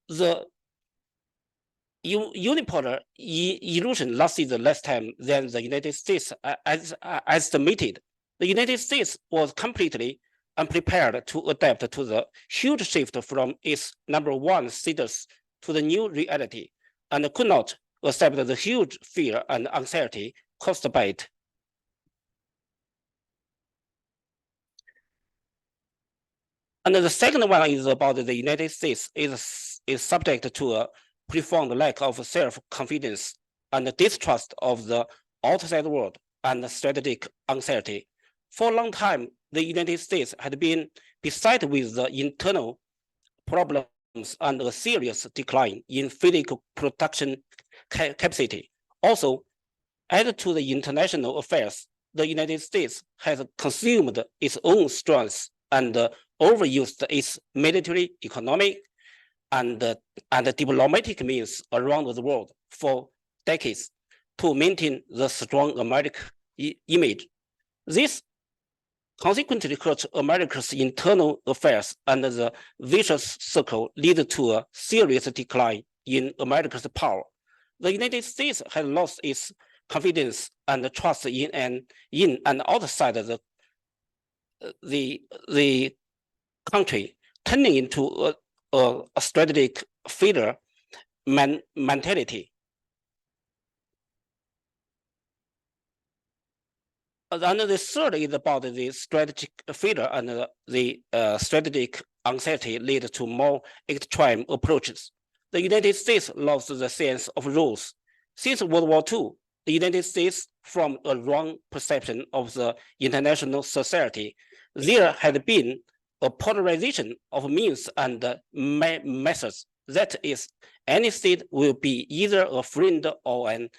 [SPEAKER 4] The unipolar illusion lasted less time than the United States estimated. The United States was completely unprepared to adapt to the huge shift from its #1 status to the new reality, and could not accept the huge fear and anxiety caused by it. And the second one is about the United States is subject to a profound lack of self-confidence and distrust of the outside world and strategic anxiety. For a long time, the United States had been beset with the internal problems and a serious decline in physical production capacity. Also, added to the international affairs, the United States has consumed its own strengths and overused its military, economic, and diplomatic means around the world for decades to maintain the strong American image. This consequently hurt America's internal affairs, and the vicious circle led to a serious decline in America's power. The United States has lost its confidence and trust in and outside the country, turning into a strategic failure mentality. And the third is about the strategic failure and the strategic anxiety lead to more extreme approaches. The United States lost the sense of rules. Since World War II, the United States formed a wrong perception of the international society. There had been a polarization of means and methods. That is, any state will be either a friend or an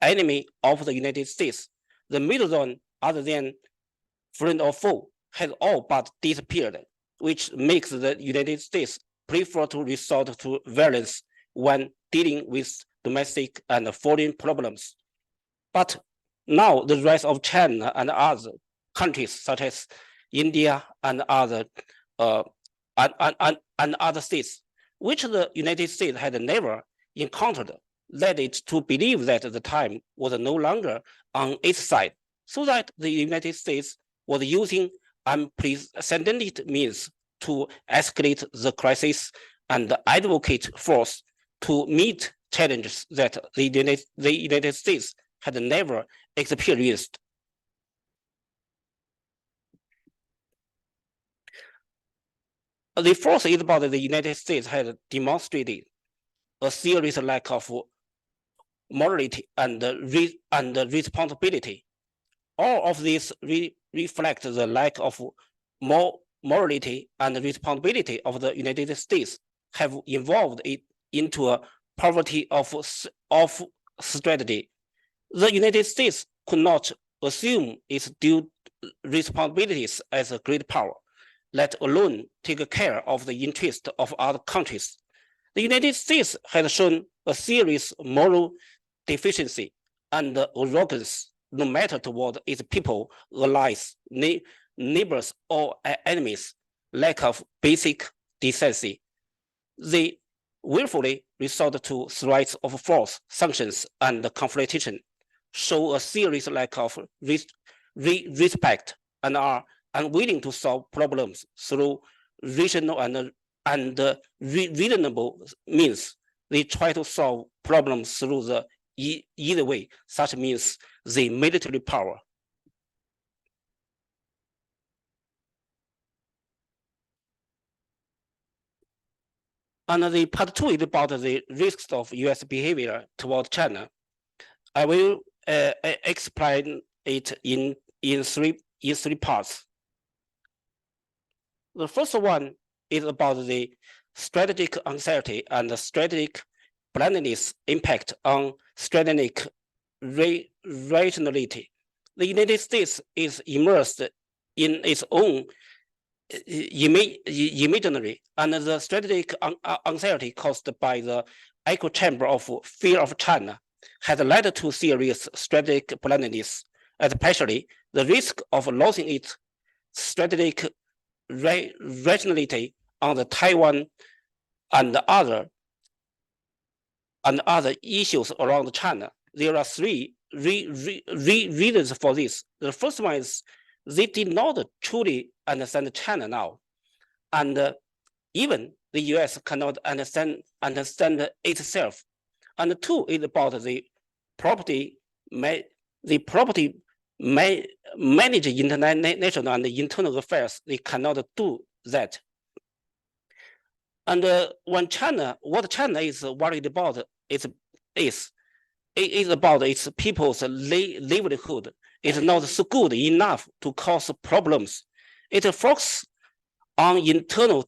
[SPEAKER 4] enemy of the United States. The middle zone, other than friend or foe, has all but disappeared, which makes the United States prefer to resort to violence when dealing with domestic and foreign problems. But now the rise of China and other countries such as India and other states, which the United States had never encountered, led it to believe that the time was no longer on its side, so that the United States was using unprecedented means to escalate the crisis and advocate force to meet challenges that the United States had never experienced. The fourth is about the United States had demonstrated a serious lack of morality and responsibility. All of these reflect the lack of morality and responsibility of the United States have evolved it into a poverty of strategy. The United States could not assume its due responsibilities as a great power, let alone take care of the interests of other countries. The United States has shown a serious moral deficiency and arrogance, no matter toward its people, allies, neighbors, or enemies, lack of basic decency. They willfully resort to threats of force, sanctions, and confrontation, show a serious lack of respect, and are unwilling to solve problems through rational and reasonable means. They try to solve problems through the either way, such means the military power. And the part two is about the risks of US behavior toward China. I will explain it in three parts. The first one is about the strategic anxiety and the strategic blindness impact on strategic rationality. The United States is immersed in its own imaginary, and the strategic anxiety caused by the echo chamber of fear of China has led to serious strategic blindness, especially the risk of losing its strategic rationality on the Taiwan and other issues around China. There are three reasons for this. The first one is they did not truly understand China now, and even the US cannot understand itself. And two is about the property manage international and internal affairs. They cannot do that. And what China is worried about is about its people's livelihood. It's not so good enough to cause problems. It focuses on internal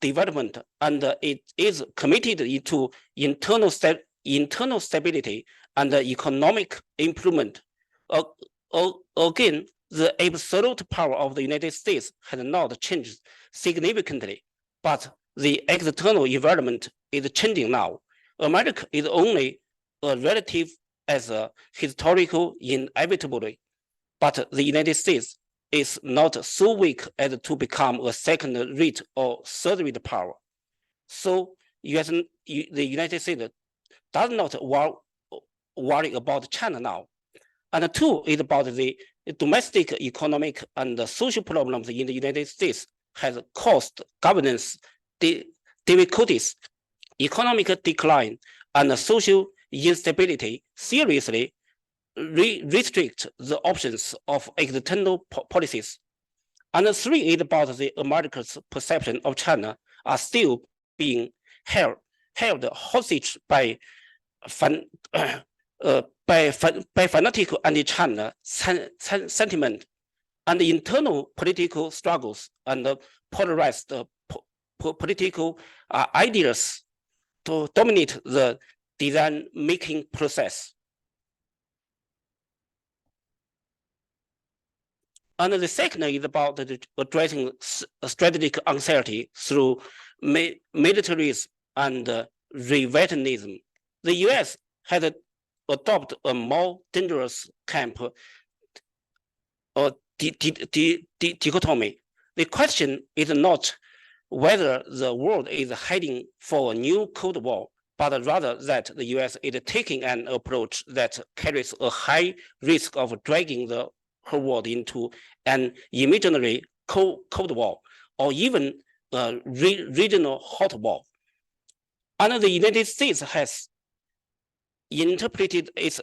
[SPEAKER 4] development, and it is committed to internal stability and economic improvement. Again, the absolute power of the United States has not changed significantly, but the external environment is changing now. America is only a relative as a historical inevitability, but the United States is not so weak as to become a second-rate or third-rate power. So the United States does not worry about China now. And two is about the domestic economic and social problems in the United States has caused governance difficulties, economic decline, and social instability seriously restrict the options of external policies. And three is about the America's perception of China are still being held hostage by fanatical anti-China sentiment and internal political struggles and polarized political ideas to dominate the design-making process. And the second is about addressing strategic anxiety through militarism and revitalism. The US had adopted a more dangerous camp or dichotomy. The question is not whether the world is heading for a new Cold War, but rather that the US is taking an approach that carries a high risk of dragging the whole world into an imaginary Cold War or even a regional hot war. And the United States has interpreted its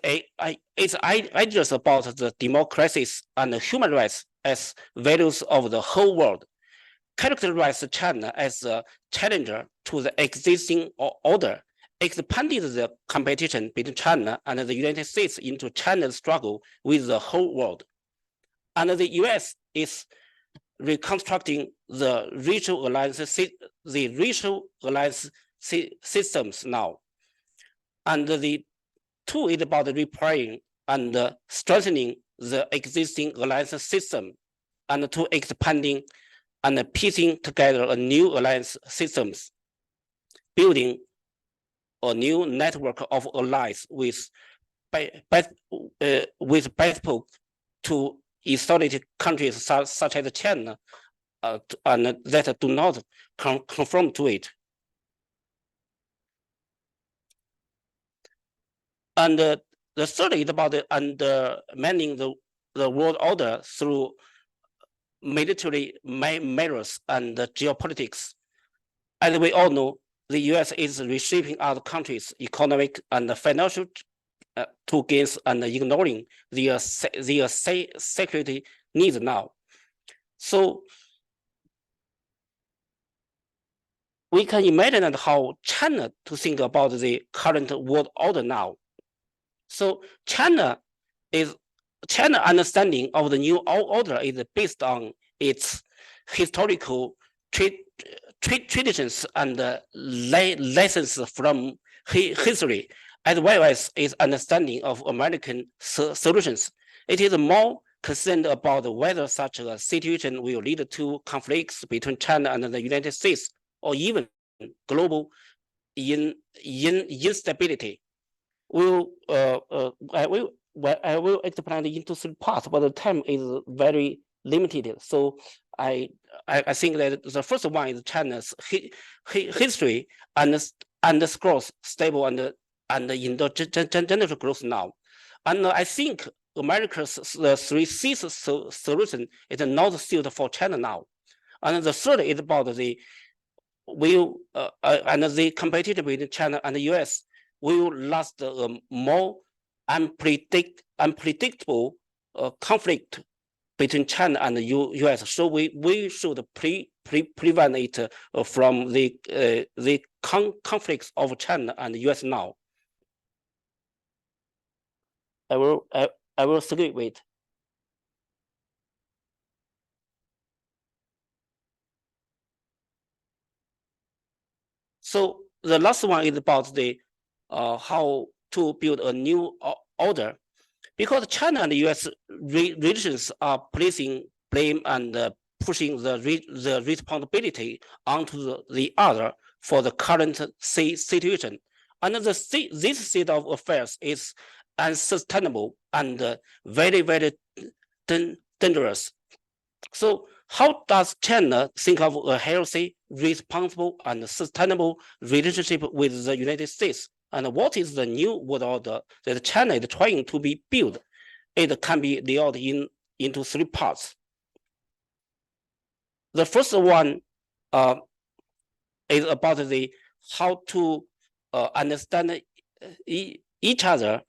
[SPEAKER 4] ideas about the democracies and human rights as values of the whole world, characterized China as a challenger to the existing order, expanded the competition between China and the United States into China's struggle with the whole world. And the US is reconstructing the racial alliance systems now. And the two is about repairing and strengthening the existing alliance system and to expanding and piecing together a new alliance systems, building a new network of allies with bespoke to isolated countries such as China and that do not conform to it. And the third is about undermining the world order through military measures and geopolitics. As we all know, the US is reshaping other countries' economic and financial to gains and ignoring their security needs now. So we can imagine how China to think about the current world order now. So China understanding of the new order is based on its historical traditions and lessons from history, as well as its understanding of American solutions. It is more concerned about whether such a situation will lead to conflicts between China and the United States, or even global instability. I will explain into three parts, but the time is very limited. So I think that the first one is China's history underscores stable and endogenous growth now. And I think America's three C's solution is not suited for China now. And the third is about the competition between China and the US will last a more unpredictable conflict between China and the US. So we should prevent it from the conflicts of China and the US now. I will skip it. So the last one is about the how to build a new order, because China and the US relations are placing blame and pushing the responsibility onto the other for the current situation. And this state of affairs is unsustainable and very, very dangerous. So how does China think of a healthy, responsible, and sustainable relationship with the United States? and what is the new world order that China is trying to be built. It can be laid out into three parts. The first one is about the how to understand each other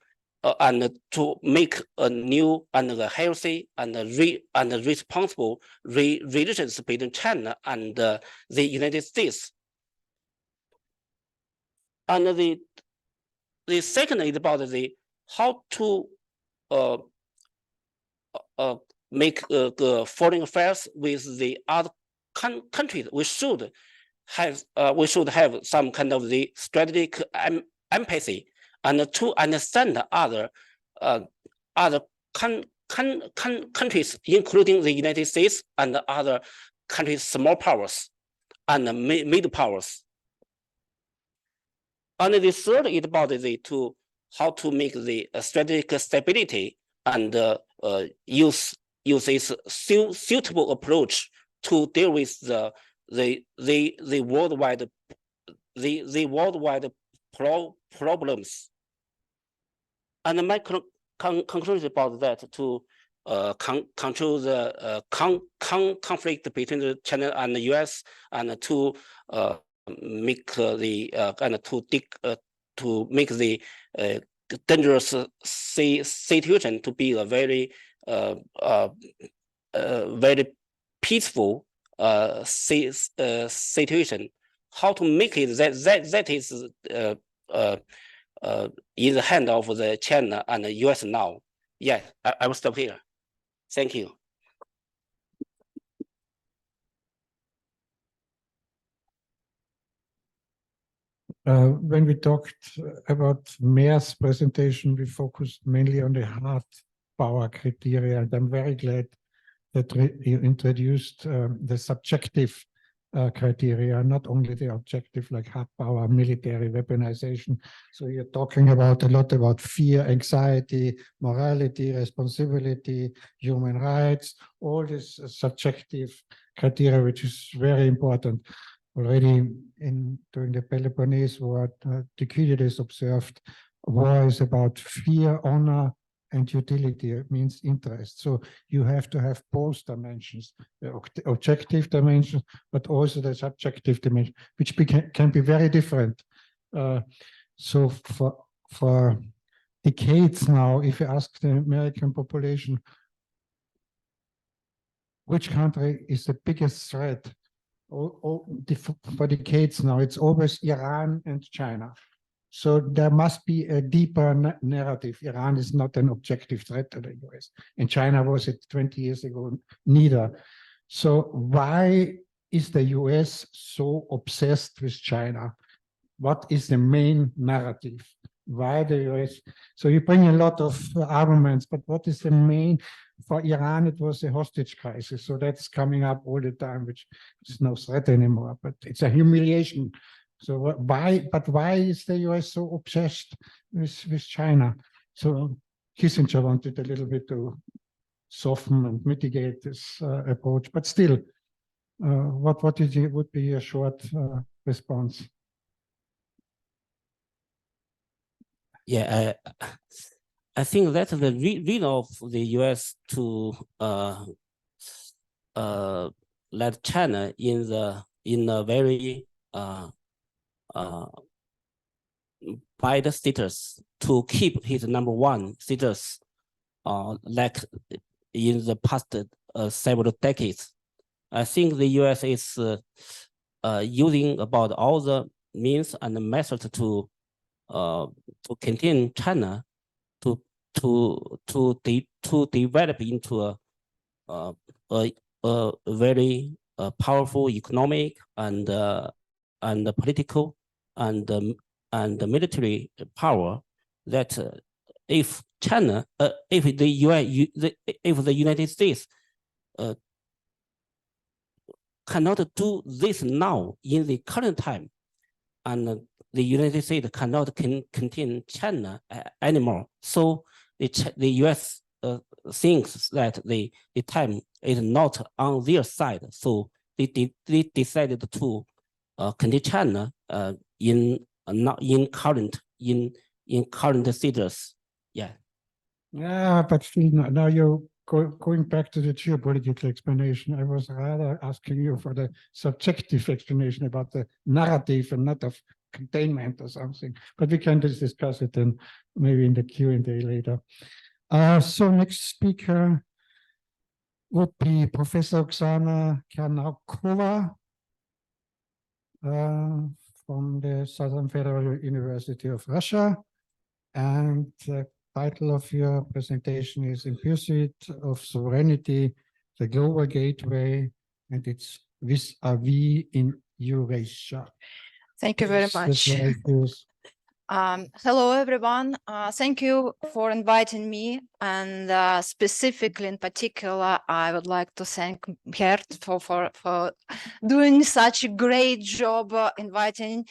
[SPEAKER 4] and to make a new and a healthy and responsible relations between China and the United States. And the second is about the how to make foreign affairs with the other countries. We should have some kind of the strategic empathy and to understand other countries, including the United States and other countries, small powers and mid powers. And the third is about how to make the strategic stability and use this suitable approach to deal with the worldwide problems. And my conclusion about that to control the conflict between China and the US and to make the to make the dangerous situation to be a very very peaceful situation. How to make it that is in the hand of the China and the US now. Yeah, I will stop here. Thank you.
[SPEAKER 1] When we talked about Mher's presentation, we focused mainly on the hard power criteria, and I'm very glad that you introduced the subjective criteria, not only the objective like hard power, military weaponization. So you're talking about a lot about fear, anxiety, morality, responsibility, human rights, all this subjective criteria, which is very important. Already during the Peloponnese War, Thucydides observed war is about fear, honor, and utility. It means interest. So you have to have both dimensions, the objective dimension, but also the subjective dimension, which can be very different. So for decades now, if you ask the American population, which country is the biggest threat? For decades now, it's always Iran and China. So there must be a deeper narrative. Iran is not an objective threat to the US, and China was it 20 years ago, neither. So why is the US so obsessed with China? What is the main narrative? Why the US? So you bring a lot of arguments, but what is the main? For Iran, it was a hostage crisis. So that's coming up all the time, which is no threat anymore, but it's a humiliation. So why is the US so obsessed with China? So Kissinger wanted a little bit to soften and mitigate this approach, but still, what would be a short response?
[SPEAKER 4] Yeah, I think that's the reason of the US to let China in a very bad status, to keep his #1 status like in the past several decades. I think the US is using about all the means and the methods to contain China to develop into a very powerful economic and political and military power. That if China, if the United States cannot do this now in the current time, and the United States cannot contain China anymore. So the US thinks that the time is not on their side. So they decided to contain China in current in current status. Yeah.
[SPEAKER 1] Yeah, but still, now you're going back to the geopolitical explanation. I was rather asking you for the subjective explanation about the narrative and not of containment or something. But we can just discuss it then maybe in the Q&A later. So next speaker would be Professor Oxana Karnaukhova from the Southern Federal University of Russia. And the title of your presentation is In Pursuit of Sovereignty, the Global Gateway, and it's Vis-a-vie in Eurasia.
[SPEAKER 5] Thank you very much. Hello, everyone. Thank you for inviting me. And specifically, in particular, I would like to thank Mher for doing such a great job inviting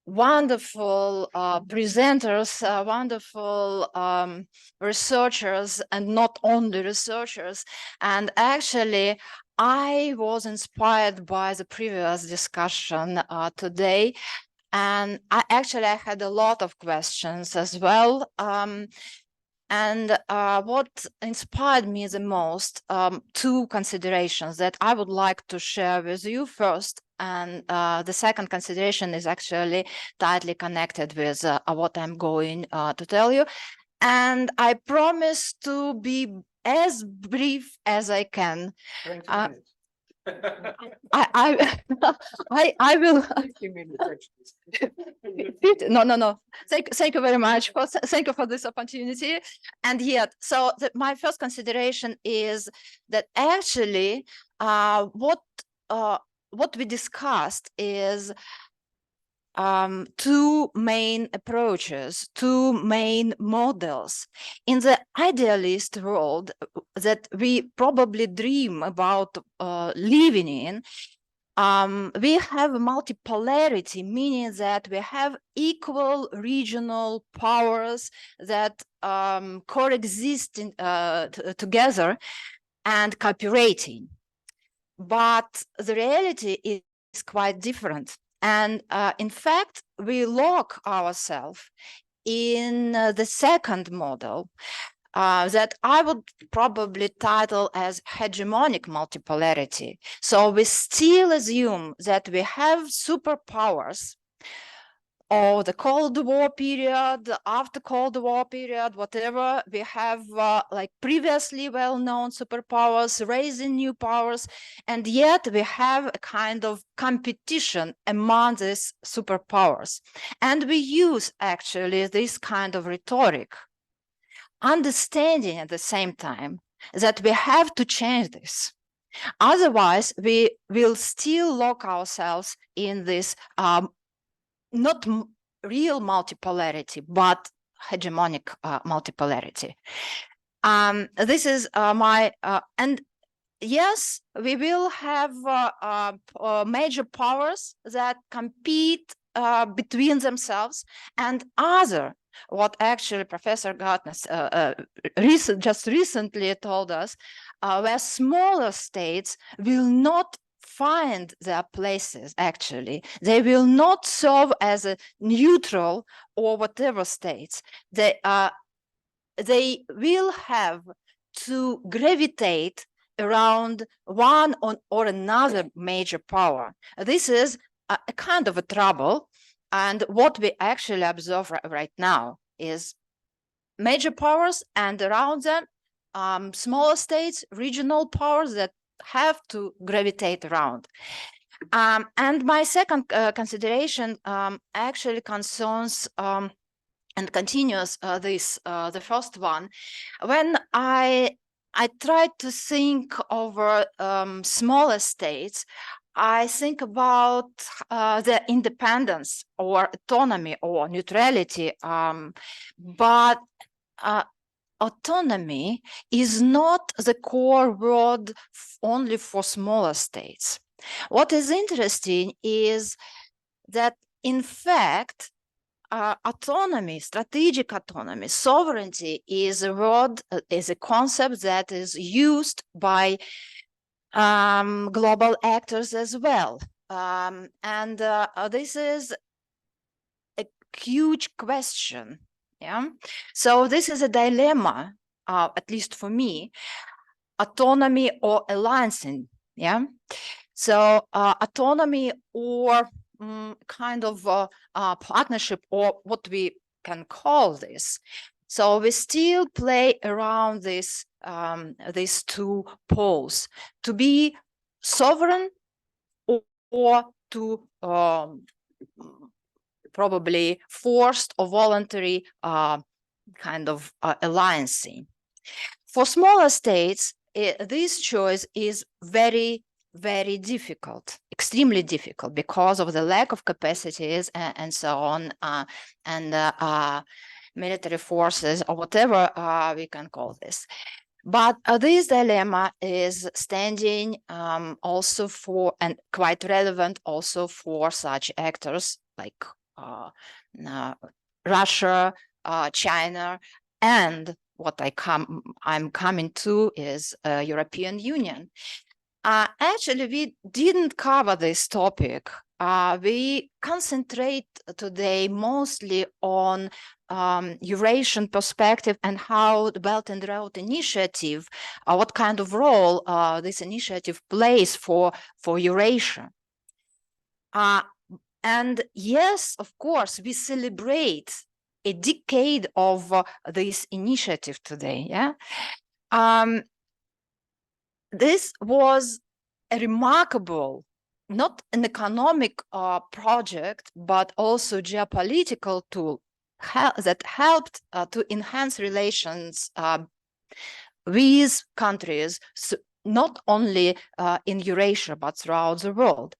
[SPEAKER 5] wonderful presenters, wonderful researchers, and not only researchers. And actually, I was inspired by the previous discussion today. And I had a lot of questions as well. And what inspired me the most, two considerations that I would like to share with you first. And the second consideration is actually tightly connected with what I'm going to tell you. And I promise to be as brief as I can. I will. No. Thank you very much. Thank you for this opportunity. And yet, so my first consideration is that actually, what we discussed is two main approaches, two main models. In the idealist world that we probably dream about living in, we have multipolarity, meaning that we have equal regional powers that coexist together and cooperating. But the reality is quite different. And in fact, we lock ourselves in the second model that I would probably title as hegemonic multipolarity. So we still assume that we have superpowers, or the Cold War period, after Cold War period, whatever, we have like previously well-known superpowers, raising new powers, and yet we have a kind of competition among these superpowers. And we use actually this kind of rhetoric, understanding at the same time that we have to change this. Otherwise, we will still lock ourselves in this not real multipolarity, but hegemonic multipolarity. This is my, and yes, we will have major powers that compete between themselves, and other, what actually Professor Gartner just recently told us, where smaller states will not find their places. Actually, they will not serve as a neutral or whatever states. They will have to gravitate around one or another major power. This is a kind of a trouble, and what we actually observe right now is major powers, and around them smaller states, regional powers that have to gravitate around. And my second consideration actually concerns and continues the first one. When I tried to think over smaller states, I think about the independence or autonomy or neutrality, but autonomy is not the core word only for smaller states. What is interesting is that, in fact, autonomy, strategic autonomy, sovereignty is a word, is a concept that is used by global actors as well. And this is huge question. Yeah. So this is a dilemma, at least for me, autonomy or alliancing. Yeah. So autonomy or kind of partnership, or what we can call this. So we still play around this these two poles, to be sovereign or to probably forced or voluntary kind of alliancing. For smaller states, this choice is very difficult, extremely difficult, because of the lack of capacities and so on, and military forces, or whatever we can call this. But this dilemma is standing also for, and quite relevant also for, such actors like Russia, China, and what I'm coming to is European Union. Actually, we didn't cover this topic. We concentrate today mostly on Eurasian perspective and how the Belt and Road Initiative, what kind of role this initiative plays for Eurasia. And yes, of course, we celebrate a decade of this initiative today. Yeah. This was a remarkable, not an economic project, but also geopolitical tool that helped to enhance relations with countries, not only in Eurasia, but throughout the world.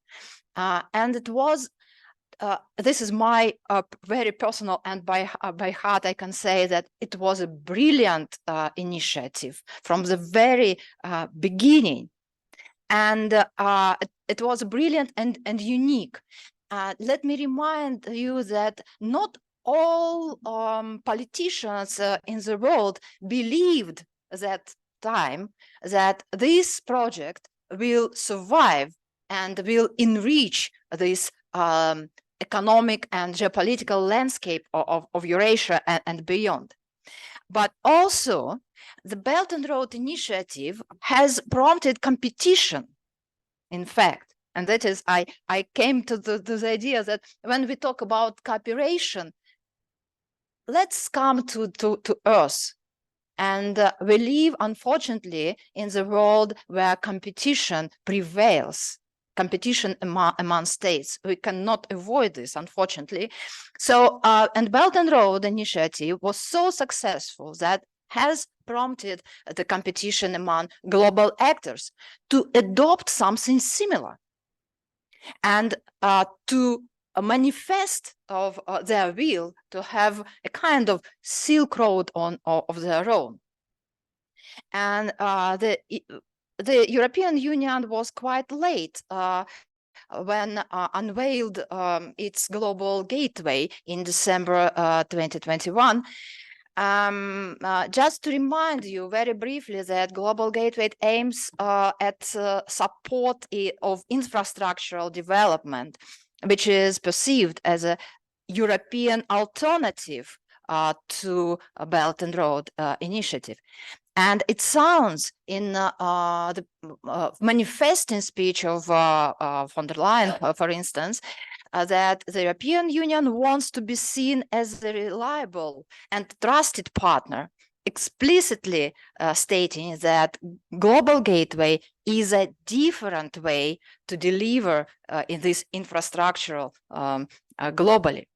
[SPEAKER 5] And it was, this is my very personal, and by heart I can say that it was a brilliant initiative from the very beginning. And it was brilliant and unique. Let me remind you that not all politicians in the world believed that time that this project will survive and will enrich this economic and geopolitical landscape of Eurasia and beyond. But also, the Belt and Road Initiative has prompted competition, in fact. And that is, I came to the idea that when we talk about cooperation, let's come to Earth. And we live, unfortunately, in the world where competition prevails, competition among states. We cannot avoid this, unfortunately. So, and Belt and Road Initiative was so successful that has prompted the competition among global actors to adopt something similar and to manifest of their will to have a kind of Silk Road of their own. And the European Union was quite late when unveiled its global gateway in December 2021. Just to remind you very briefly that Global Gateway aims at support of infrastructural development, which is perceived as a European alternative to a Belt and Road Initiative. And it sounds in the manifesting speech of von der Leyen, for instance, that the European Union wants to be seen as a reliable and trusted partner, explicitly stating that Global Gateway is a different way to deliver in this infrastructural globally.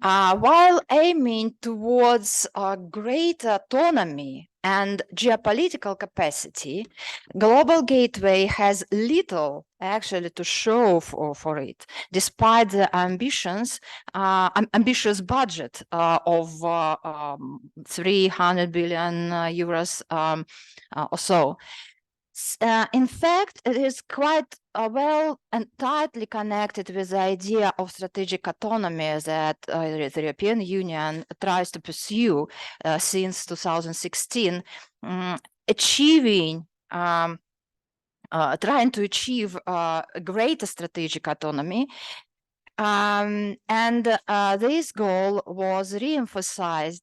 [SPEAKER 5] While aiming towards greater autonomy and geopolitical capacity, Global Gateway has little actually to show for it, despite the ambitious budget of 300 billion euros or so. In fact, it is quite well and tightly connected with the idea of strategic autonomy that the European Union tries to pursue since 2016, trying to achieve greater strategic autonomy This goal was re-emphasized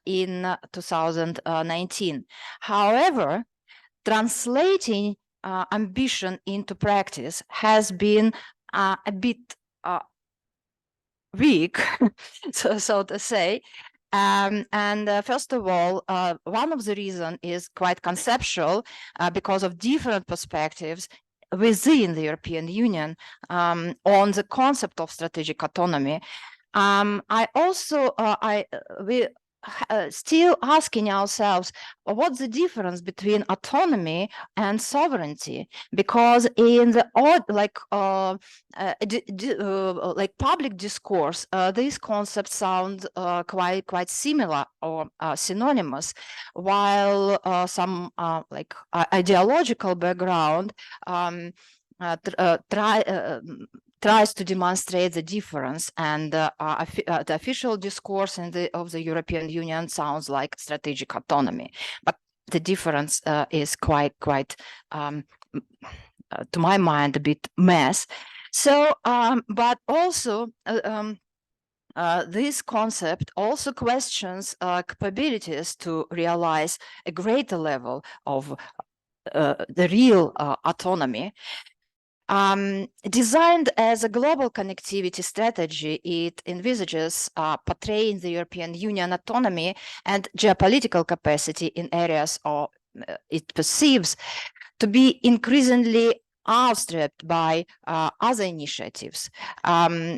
[SPEAKER 5] in 2019. However, translating ambition into practice has been a bit weak, so to say. First of all, one of the reasons is quite conceptual because of different perspectives within the European Union on the concept of strategic autonomy. We still asking ourselves what's the difference between autonomy and sovereignty, because in the like public discourse these concepts sound quite similar or synonymous, while some like ideological background tries to demonstrate the difference, and the official discourse of the European Union sounds like strategic autonomy, but the difference is quite to my mind a bit mess. So but also this concept also questions capabilities to realize a greater level of the real autonomy. Designed as a global connectivity strategy, it envisages portraying the European Union autonomy and geopolitical capacity in areas it perceives to be increasingly outstripped by other initiatives.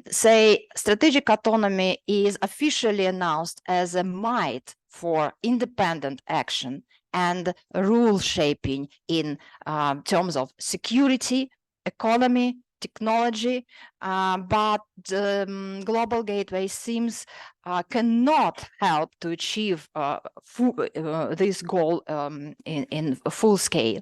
[SPEAKER 5] Say, strategic autonomy is officially announced as a might for independent action and rule shaping in terms of security, economy, technology, but the Global Gateway seems cannot help to achieve this goal in full scale.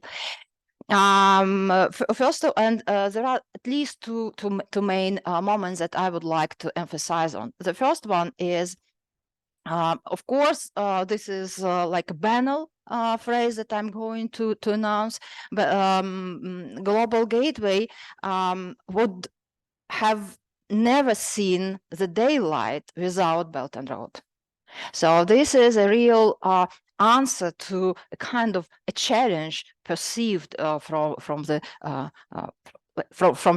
[SPEAKER 5] First, there are at least two main moments that I would like to emphasize on. The first one is, of course, this is like a banal phrase that I'm going to announce, but Global Gateway would have never seen the daylight without Belt and Road. So this is a real answer to a kind of a challenge perceived from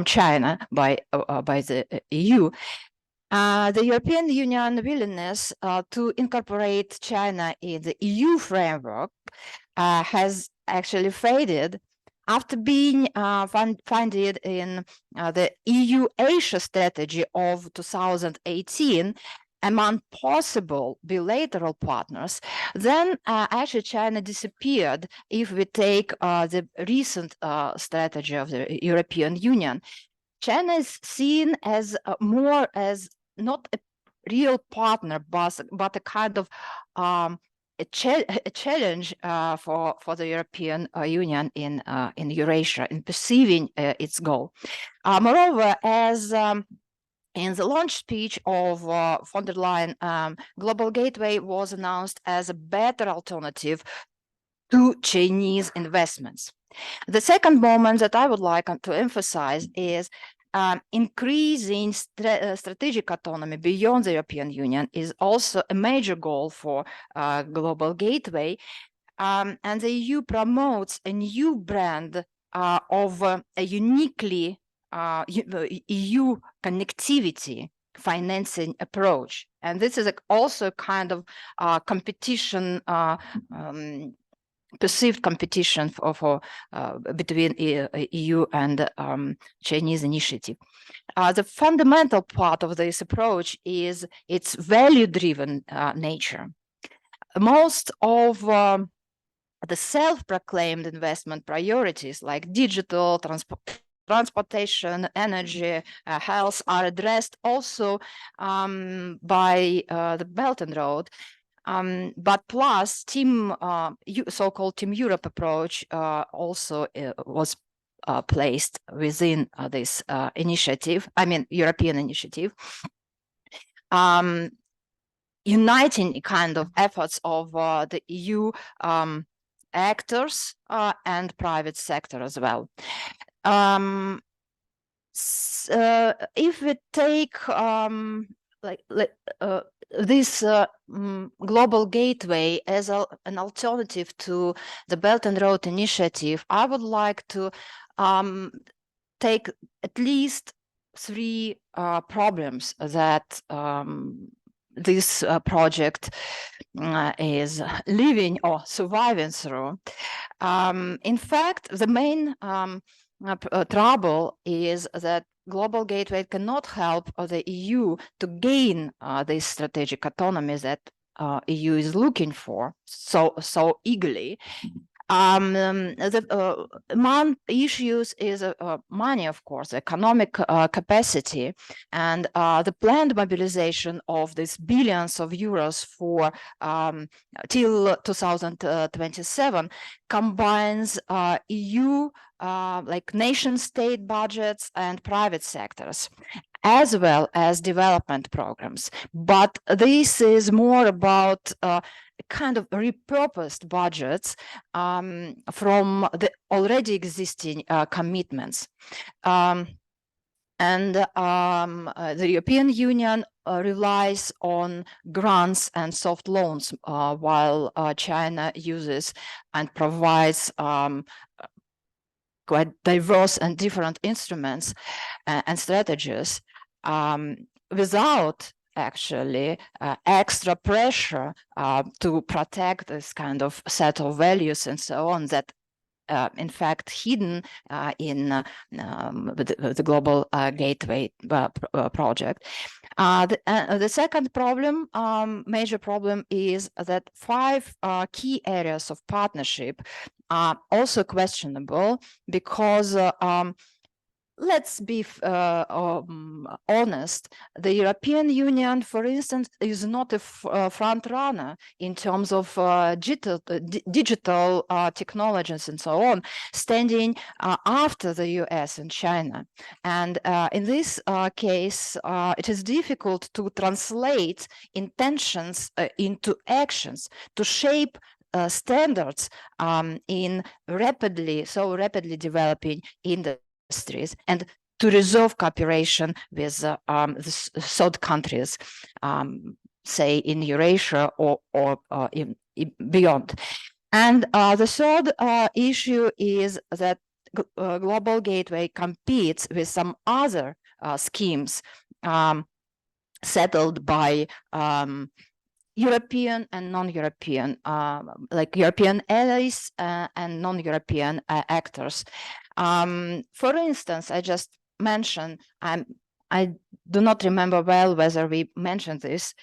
[SPEAKER 5] China by the EU. The European Union willingness to incorporate China in the EU framework has actually faded after being funded in the EU-Asia strategy of 2018 among possible bilateral partners. Then actually China disappeared if we take the recent strategy of the European Union. China is seen as more as not a real partner, but a kind of a challenge for the European Union in Eurasia in perceiving its goal. Moreover, as in the launch speech of von der Leyen, Global Gateway was announced as a better alternative to Chinese investments. The second moment that I would like to emphasize is increasing strategic autonomy beyond the European Union is also a major goal for Global Gateway. And the EU promotes a new brand of a uniquely EU connectivity financing approach. And this is also kind of competition, perceived competition between EU and Chinese initiative. The fundamental part of this approach is its value-driven nature. Most of the self-proclaimed investment priorities like digital, transportation, energy, health are addressed also by the Belt and Road. But plus so-called Team Europe approach also was placed within this initiative, I mean, European initiative, uniting kind of efforts of the EU actors and private sector as well. if we take this global gateway as an alternative to the Belt and Road Initiative, I would like to take at least 3 problems that this project is living or surviving through. In fact, the main trouble is that global gateway cannot help the EU to gain this strategic autonomy that EU is looking for so eagerly. The among issues is money, of course, economic capacity, and the planned mobilization of these billions of euros for till 2027 combines EU like nation-state budgets and private sectors, as well as development programs. But this is more about kind of repurposed budgets from the already existing commitments. The European Union relies on grants and soft loans, while China uses and provides quite diverse and different instruments and strategies without actually extra pressure to protect this kind of set of values and so on that in fact hidden in the global gateway project. The second problem, major problem, is that 5 key areas of partnership are also questionable because let's be honest, the European Union, for instance, is not a front runner in terms of digital technologies and so on, standing after the US and China. And in this case, it is difficult to translate intentions into actions, to shape standards in rapidly developing industries, and to resolve cooperation with the third countries, say in Eurasia or beyond. And the third issue is that Global Gateway competes with some other schemes settled by European and non-European, like European allies and non-European actors. For instance, I just mentioned, I do not remember well whether we mentioned this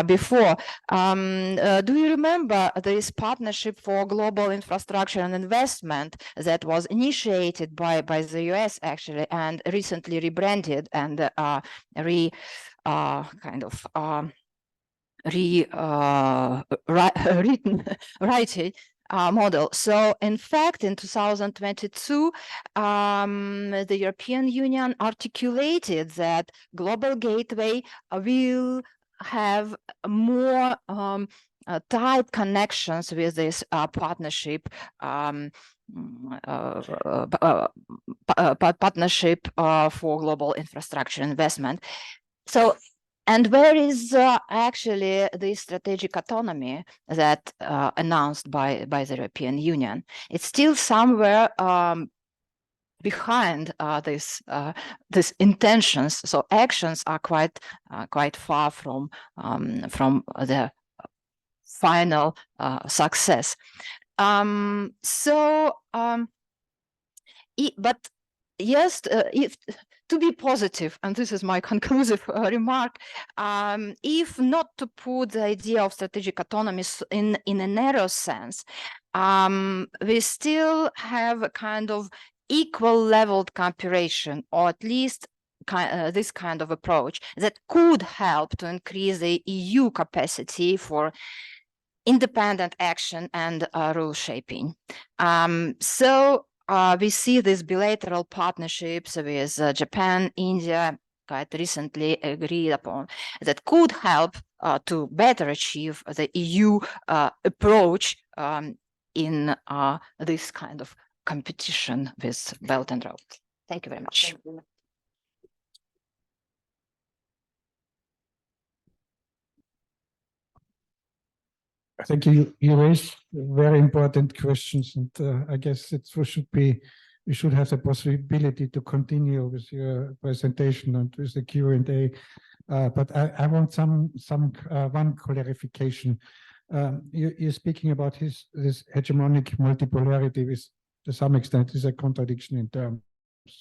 [SPEAKER 5] before. Do you remember this partnership for global infrastructure and investment that was initiated by the US actually, and recently rebranded and written model. So in fact, in 2022, the European Union articulated that Global Gateway will have more tight connections with this partnership for global infrastructure investment. So, and where is actually the strategic autonomy that announced by the European Union? It's still somewhere behind this intentions. So actions are quite far from the final success. But yes, if to be positive, and this is my conclusive remark, if not to put the idea of strategic autonomy in a narrow sense, we still have a kind of equal leveled cooperation, or at least this kind of approach that could help to increase the EU capacity for independent action and rule shaping. We see these bilateral partnerships with Japan, India, quite recently agreed upon, that could help to better achieve the EU approach in this kind of competition with Belt and Road. Thank you very much.
[SPEAKER 1] Thank you. You raised very important questions, and I guess we should have the possibility to continue with your presentation and with the Q&A. But I want one clarification. You're speaking about this hegemonic multipolarity, which to some extent is a contradiction in terms,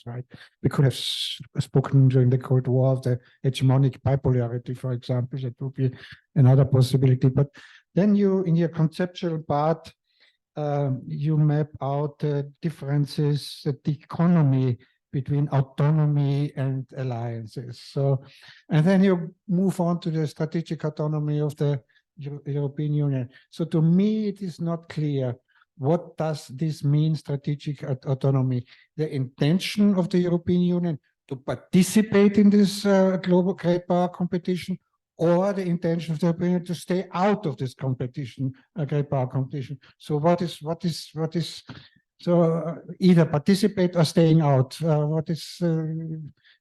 [SPEAKER 1] right? We could have spoken during the Cold War of the hegemonic bipolarity, for example. That would be another possibility. But then you, in your conceptual part, you map out the differences, the economy between autonomy and alliances. So, and then you move on to the strategic autonomy of the European Union. So to me, it is not clear, what does this mean, strategic autonomy? The intention of the European Union to participate in this global great power competition, or the intention of the European Union to stay out of this competition, great power competition? So what is so either participate or staying out? What is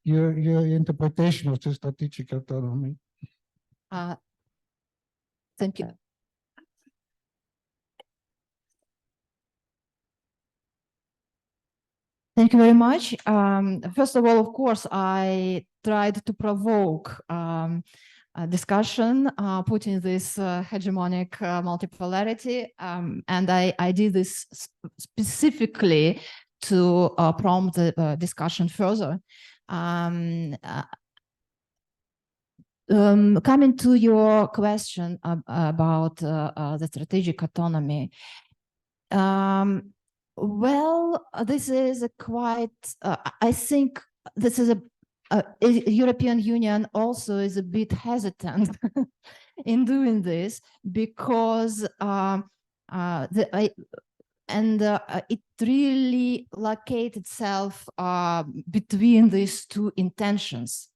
[SPEAKER 1] your interpretation of the strategic autonomy?
[SPEAKER 5] Thank you. Thank you very much. First of all, of course, I tried to provoke a discussion, putting this hegemonic multipolarity, and I did this specifically to prompt the discussion further. Coming to your question about the strategic autonomy, well, this is a quite, I think this is a European Union also is a bit hesitant in doing this, because it really locates itself between these two intentions.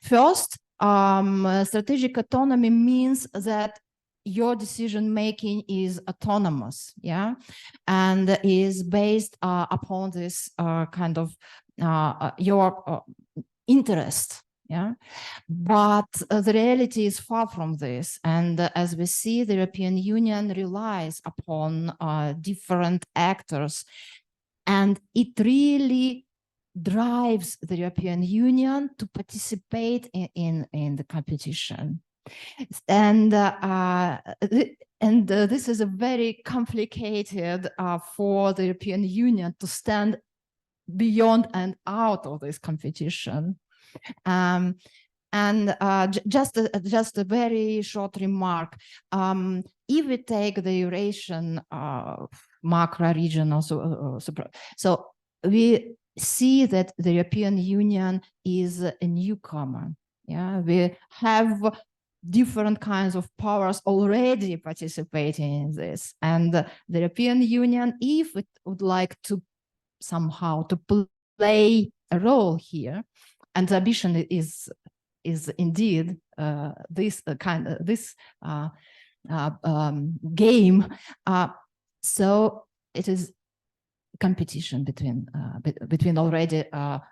[SPEAKER 5] First, strategic autonomy means that your decision making is autonomous, yeah, and is based upon this kind of your interest, yeah. But the reality is far from this, and as we see, the European Union relies upon different actors, and it really drives the European Union to participate in the competition. And this is a very complicated for the European Union to stand beyond and out of this competition. Just a very short remark. If we take the Eurasian macro region also, so we see that the European Union is a newcomer. Yeah, we have different kinds of powers already participating in this, and the European Union, if it would like to somehow to play a role here, and the ambition is indeed this kind of this game. So it is competition between already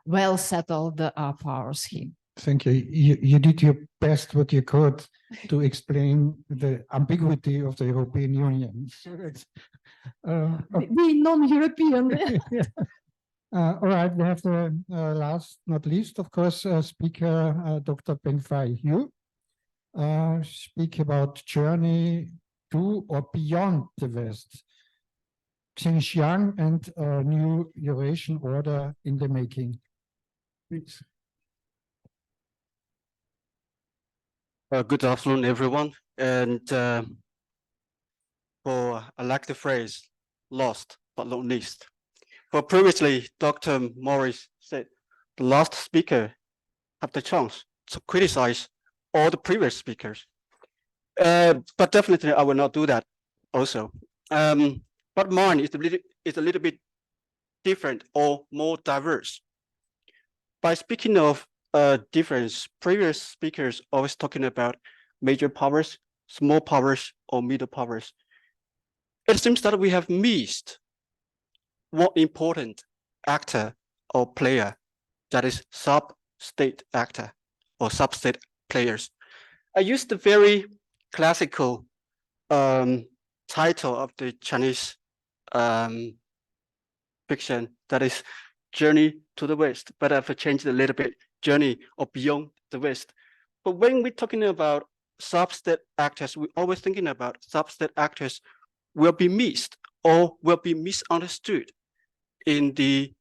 [SPEAKER 5] well settled powers here.
[SPEAKER 1] Thank you. You did your best what you could to explain the ambiguity of the European Union.
[SPEAKER 5] Being non-European.
[SPEAKER 1] Yeah. All right, we have the last, not least, of course, speaker, Dr. Pengfei. You speak about journey to or beyond the West, Xinjiang and a new Eurasian order in the making. Please.
[SPEAKER 6] Good afternoon, everyone. And I like the phrase, lost but not least. For previously, Dr. Morris said the last speaker have the chance to criticize all the previous speakers. But definitely I will not do that also. But mine is a little bit different or more diverse. By speaking of difference, previous speakers always talking about major powers, small powers, or middle powers. It seems that we have missed one important actor or player, that is sub-state actor or sub-state players. I used the very classical title of the Chinese fiction, that is Journey to the West, but I've changed a little bit, Journey or Beyond the West. But when we're talking about sub-state actors, we're always thinking about sub-state actors will be missed or will be misunderstood in the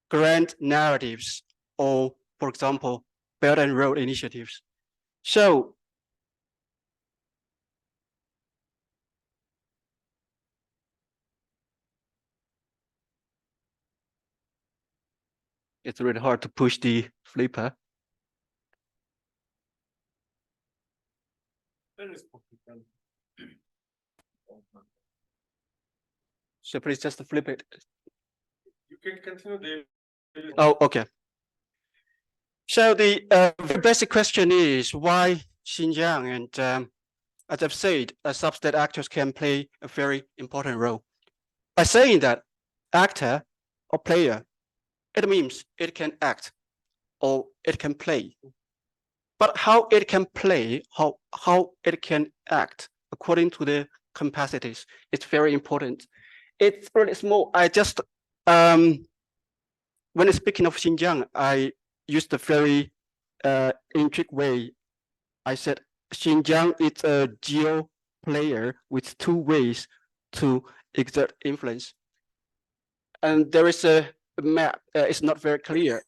[SPEAKER 6] grand narratives or, for example, Belt and Road initiatives. So it's really hard to push the flipper. So please just flip it.
[SPEAKER 3] You can continue.
[SPEAKER 6] Oh, okay. So the very basic question is why Xinjiang, and as I've said, sub-state actors can play a very important role. By saying that actor or player, it means it can act or it can play. But how it can play, how it can act according to the capacities, it's very important. It's really small. I just, when speaking of Xinjiang, I used a very intricate way. I said Xinjiang is a geo player with two ways to exert influence. And there is a map, it's not very clear.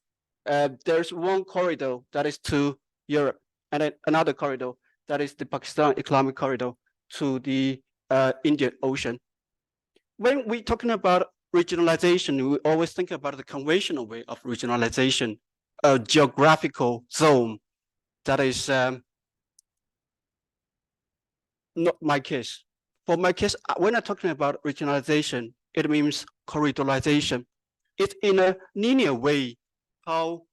[SPEAKER 6] There's one corridor that is to Europe, and then another corridor that is the Pakistan Economic Corridor to the Indian Ocean. When we're talking about regionalization, we always think about the conventional way of regionalization, a geographical zone. That is not my case. For my case, when I'm talking about regionalization, it means corridorization. It's in a linear way how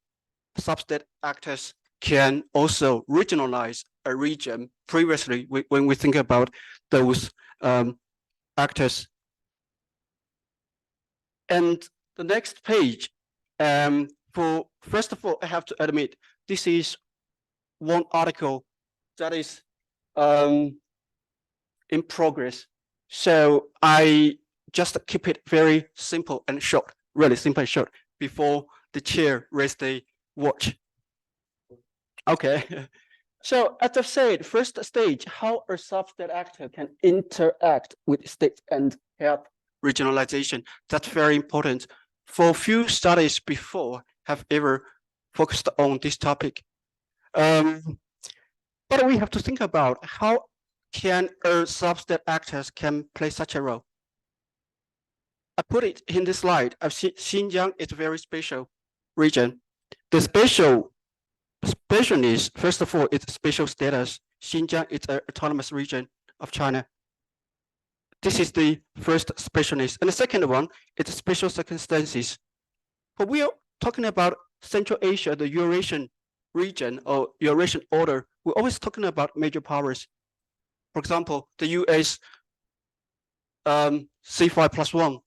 [SPEAKER 6] sub-state actors can also regionalize a region. Previously, when we think about those actors. And the next page, first of all, I have to admit, this is one article that is in progress. So I just keep it very simple and short, really simple and short, before the chair raised the watch. Okay. So as I've said, first stage, how a sub-state actor can interact with states and help regionalization. That's very important. For few studies before have ever focused on this topic. But we have to think about how can a sub-state actors can play such a role. I put it in this slide. Xinjiang is a very special region. The special is, first of all, its special status. Xinjiang is an autonomous region of China. This is the first specialness. And the second one is special circumstances. But we are talking about Central Asia, the Eurasian region or Eurasian order. We're always talking about major powers. For example, the US C5+1,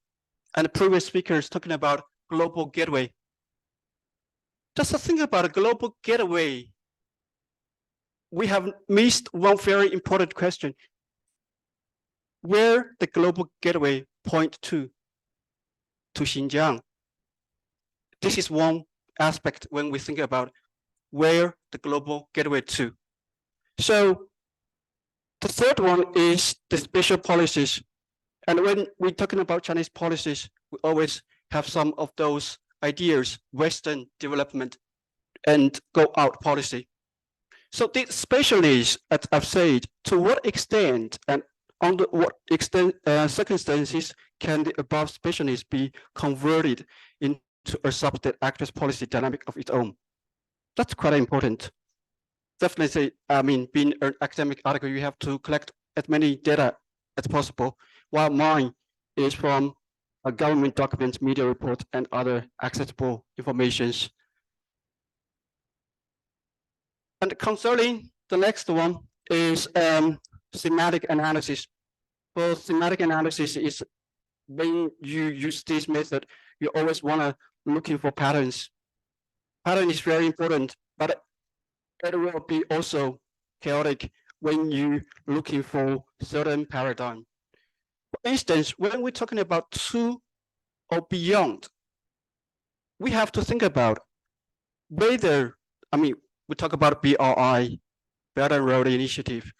[SPEAKER 6] and the previous speaker is talking about global gateway. Just to think about a global gateway, we have missed one very important question. Where the global gateway point to Xinjiang. This is one aspect when we think about where the global gateway to. So the third one is the special policies. And when we're talking about Chinese policies, we always have some of those ideas, Western development and go out policy. So the specialists, as I've said, to what extent and under what extent circumstances can the above specialists be converted into a sub-state actors policy dynamic of its own? That's quite important. Definitely, I mean, being an academic article, you have to collect as many data as possible, while mine is from government documents, media reports, and other accessible informations. And concerning the next one is thematic analysis. For thematic analysis is when you use this method, you always want to looking for patterns. Pattern is very important, but it will be also chaotic when you looking for certain paradigm. For instance, when we're talking about to or beyond, we have to think about whether, I mean, we talk about BRI, Belt and Road Initiative,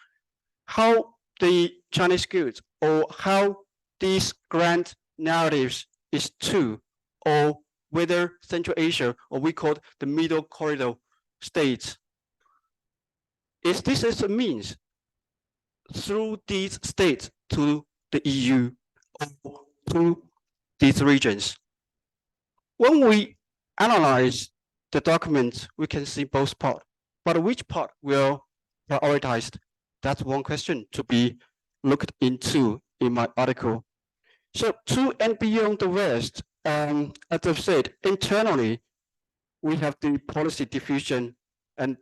[SPEAKER 6] how the Chinese goods or how these grand narratives is to, or whether Central Asia, or we call it the middle corridor states, is this as a means through these states to the EU or to these regions. When we analyze the document, we can see both parts, but which part will prioritized? That's one question to be looked into in my article. So to and beyond the West, as I've said, internally, we have the policy diffusion and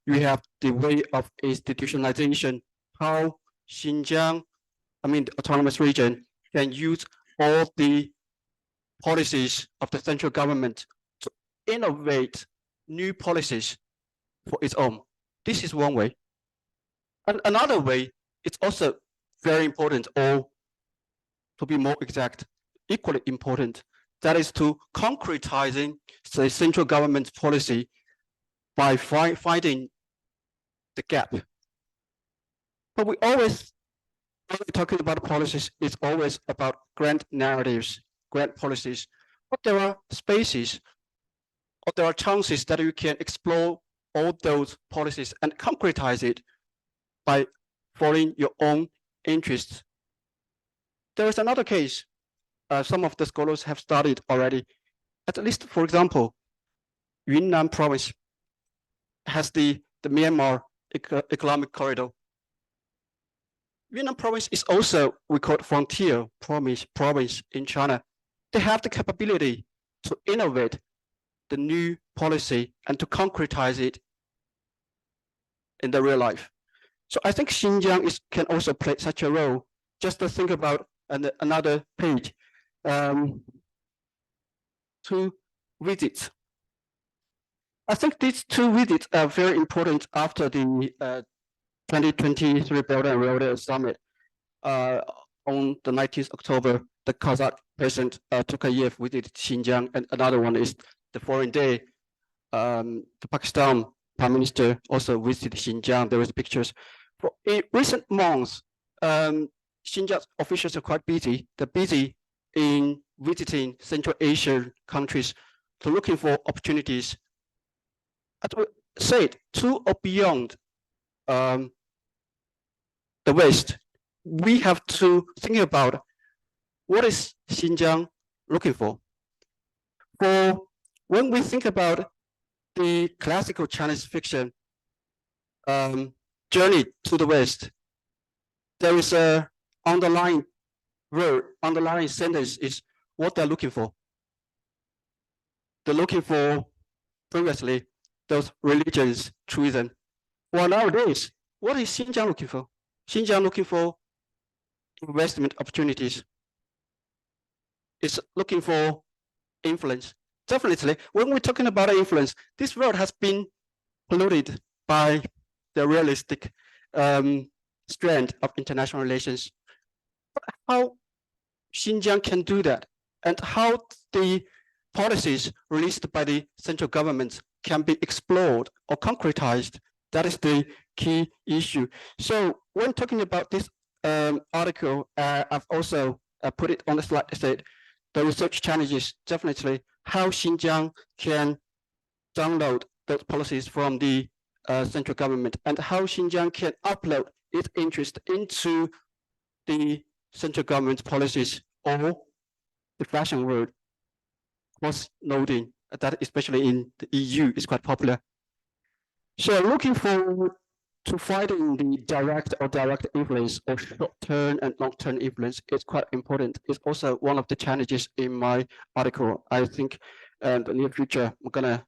[SPEAKER 6] we have the way of institutionalization, how Xinjiang, I mean, the autonomous region can use all the policies of the central government to innovate new policies for its own. This is one way. And another way, it's also very important, or to be more exact, equally important, that is to concretizing the central government's policy by finding the gap. But we always, when we're talking about policies, it's always about grand narratives, grand policies. But there are spaces, or there are chances that you can explore all those policies and concretize it by following your own interests. There is another case, some of the scholars have studied already. At least, for example, Yunnan province has the Myanmar economic corridor. Yunnan province is also, we call it frontier province in China. They have the capability to innovate the new policy and to concretize it in the real life. So I think Xinjiang can also play such a role. Just to think about another page, 2 visits. I think these 2 visits are very important after the 2023 Belt and Road Summit. On the 19th October, the Kazakh president Tokayev visited Xinjiang, and another one is the following day, the Pakistan Prime Minister also visited Xinjiang. There was pictures. In recent months, Xinjiang officials are quite busy. They're busy in visiting Central Asian countries to looking for opportunities. As we said, to or beyond the West, we have to think about what is Xinjiang looking for. For when we think about the classical Chinese fiction journey to the West, there is a underlying word, underlying sentence is what they're looking for. They're looking for previously those religions, truism. Well, nowadays, what is Xinjiang looking for? Xinjiang looking for investment opportunities. It's looking for influence. Definitely, when we're talking about influence, this world has been polluted by the realistic strand of international relations. How Xinjiang can do that, and how the policies released by the central government can be explored or concretized, that is the key issue. So when talking about this article, I've also put it on the slide, said the research challenges, definitely how Xinjiang can download those policies from the central government, and how Xinjiang can upload its interest into the central government's policies, or the fashion world was noting that especially in the EU is quite popular. So looking forward to fighting the direct influence, or short-term and long-term influence is quite important. It's also one of the challenges in my article. I think in the near future, I'm gonna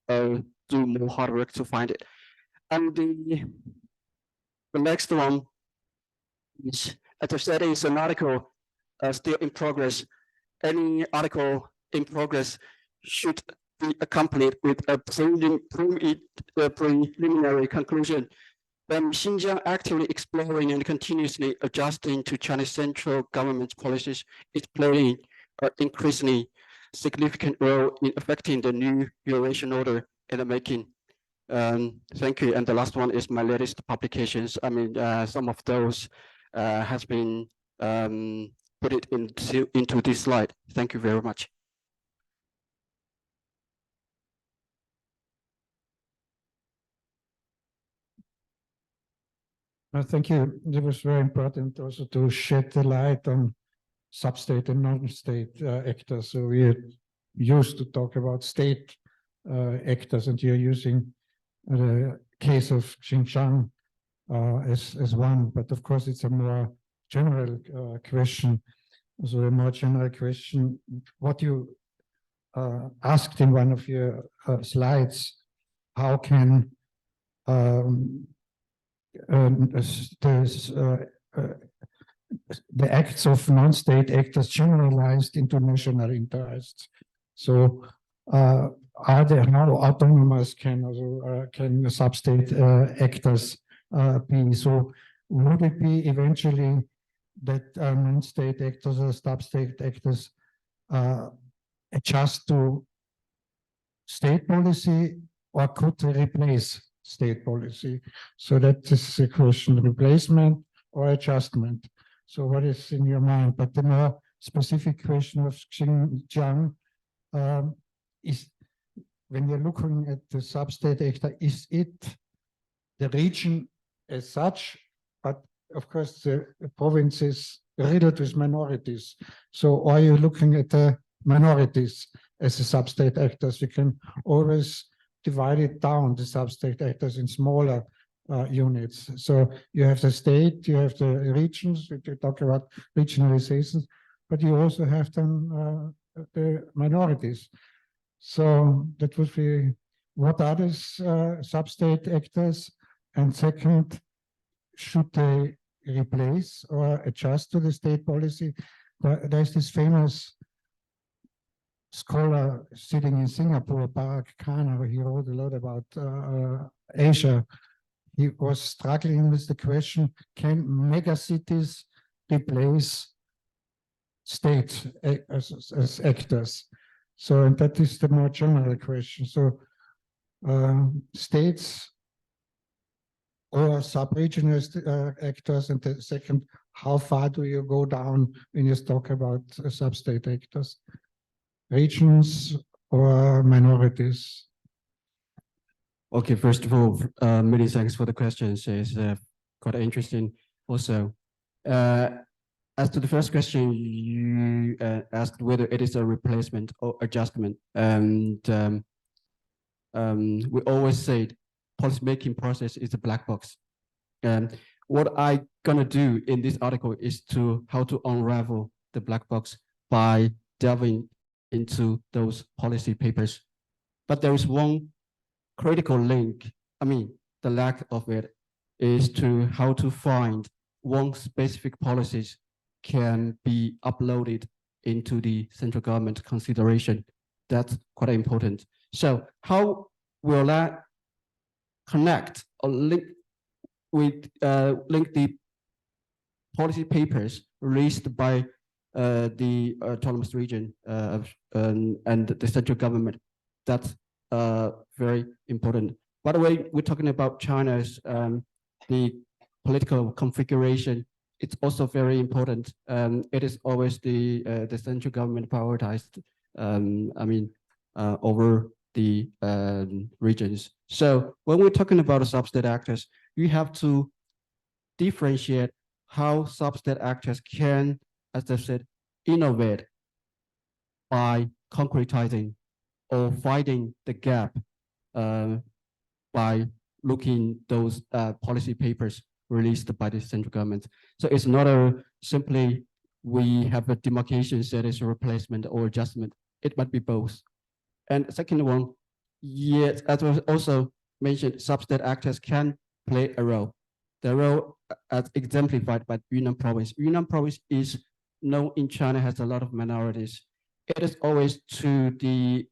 [SPEAKER 6] do more hard work to find it. And the next one is, as I said, is an article still in progress. Any article in progress should be accompanied with a preliminary conclusion. Xinjiang actively exploring and continuously adjusting to Chinese central government's policies is playing an increasingly significant role in affecting the new Eurasian order in the making. Thank you. And the last one is my latest publications. I mean, some of those has been put it into this slide. Thank you very much.
[SPEAKER 1] Thank you. It was very important also to shed the light on sub-state and non-state actors. So we used to talk about state actors, and you're using the case of Xinjiang as one, but of course it's a more general question. So a more general question, what you asked in one of your slides, how can the acts of non-state actors generalized into national interests? So are there, how autonomous can sub-state actors be? So would it be eventually that non-state actors or sub-state actors adjust to state policy, or could they replace state policy? So that is a question: replacement or adjustment. So what is in your mind? But the more specific question of Xinjiang is, when you're looking at the sub-state actor, is it the region as such? But of course, the province is riddled with minorities. So are you looking at the minorities as the sub-state actors? You can always divide it down, the sub-state actors, in smaller units. So you have the state, you have the regions, we talk about regionalizations, but you also have them, the minorities. So that would be, what are these sub-state actors? And second, should they replace or adjust to the state policy? There's this famous scholar sitting in Singapore, Karnaukhova. He wrote a lot about Asia. He was struggling with the question, can megacities replace states as actors? So, and that is the more general question. So states or sub-regional actors, and the second, how far do you go down when you talk about sub-state actors? Regions or minorities?
[SPEAKER 6] Okay, first of all, many thanks for the questions. It's quite interesting. Also, as to the first question, you asked whether it is a replacement or adjustment. And we always say policymaking process is a black box. And what I'm gonna do in this article is how to unravel the black box by delving into those policy papers. But there is one critical link. I mean, the lack of it is to how to find one specific policies can be uploaded into the central government consideration. That's quite important. So how will that connect or link with link the policy papers released by the autonomous region and the central government? That's very important. By the way, we're talking about China's the political configuration. It's also very important. It is always the central government prioritized. I mean, over the regions. So when we're talking about sub-state actors, you have to differentiate how sub-state actors can, as I said, innovate by concretizing or finding the gap by looking those policy papers released by the central government. So it's not simply we have a demarcation that is a replacement or adjustment. It might be both. And second one, yes, as was also mentioned, sub-state actors can play a role. The role as exemplified by Yunnan province. Yunnan province is known in China has a lot of minorities. It is always to the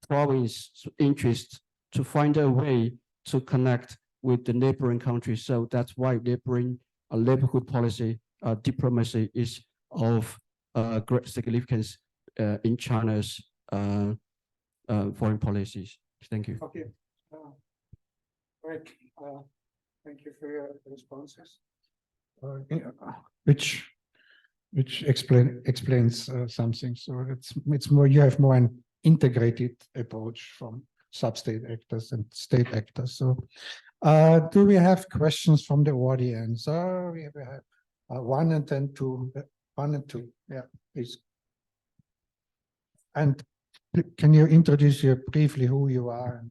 [SPEAKER 6] province interest to find a way to connect with the neighboring countries. So that's why neighborhood policy, diplomacy is of great significance in China's foreign policies. Thank you.
[SPEAKER 1] Okay. Great. Thank you for your responses. Which explains something. So it's more, you have more an integrated approach from sub-state actors and state actors. So do we have questions from the audience? We have one and then two. One and two. Yeah, please. And can you introduce you briefly who you are?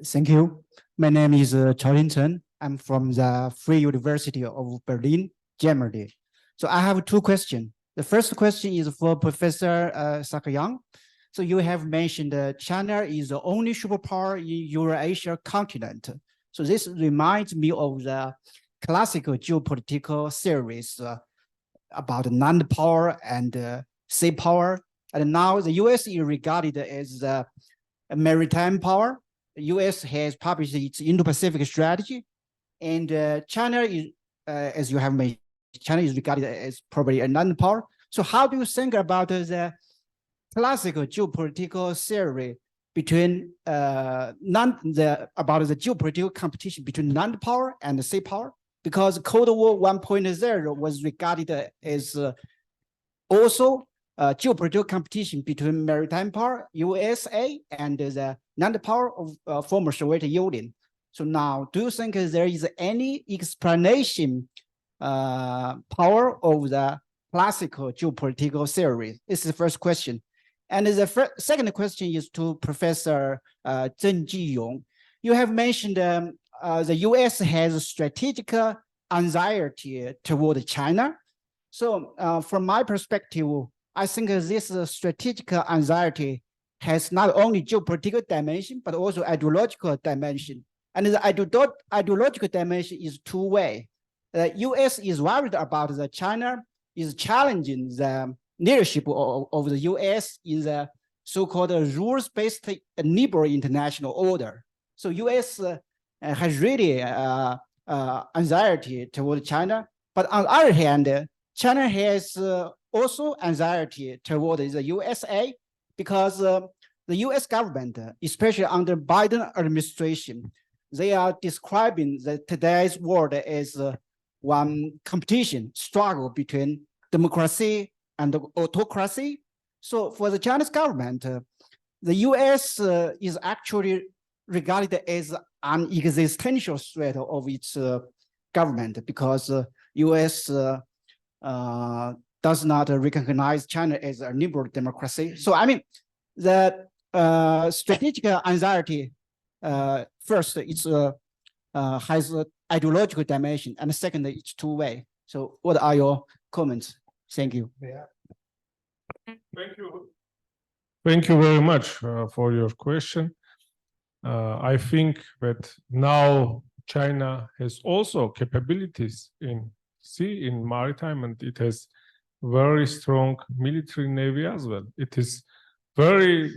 [SPEAKER 7] Thank you. My name is Chen. I'm from the Free University of Berlin, Germany. So I have two questions. The first question is for Professor Sahakyan. So you have mentioned China is the only superpower in Eurasia continent. So this reminds me of the classical geopolitical theories about land power and sea power. And now the US is regarded as a maritime power. The US has published its Indo-Pacific strategy, and China is, as you have mentioned, China is regarded as probably a land power. So how do you think about the classical geopolitical theory between about the geopolitical competition between land power and the sea power? Because Cold War 1.0 was regarded as also geopolitical competition between maritime power, USA, and the land power of former Soviet Union. So now, do you think there is any explanation power of the classical geopolitical theory? This is the first question. And the second question is to Professor Jiyong. You have mentioned the US has strategic anxiety toward China. So from my perspective, I think this strategic anxiety has not only geopolitical dimension, but also ideological dimension. And the ideological dimension is two-way. The US is worried about the China is challenging the leadership of the US in the so-called rules-based liberal international order. So US has really anxiety toward China. But on the other hand, China has also anxiety toward the USA because the US government, especially under Biden administration, they are describing today's world as one competition struggle between democracy and autocracy. So for the Chinese government, the US is actually regarded as an existential threat of its government because US does not recognize China as a liberal democracy. So I mean, the strategic anxiety, first, it's has an ideological dimension, and second, it's two-way. So what are your comments? Thank you.
[SPEAKER 1] Yeah.
[SPEAKER 3] Thank you. Thank you very much for your question. I think that now China has also capabilities in sea, in maritime, and it has very strong military navy as well. It is very,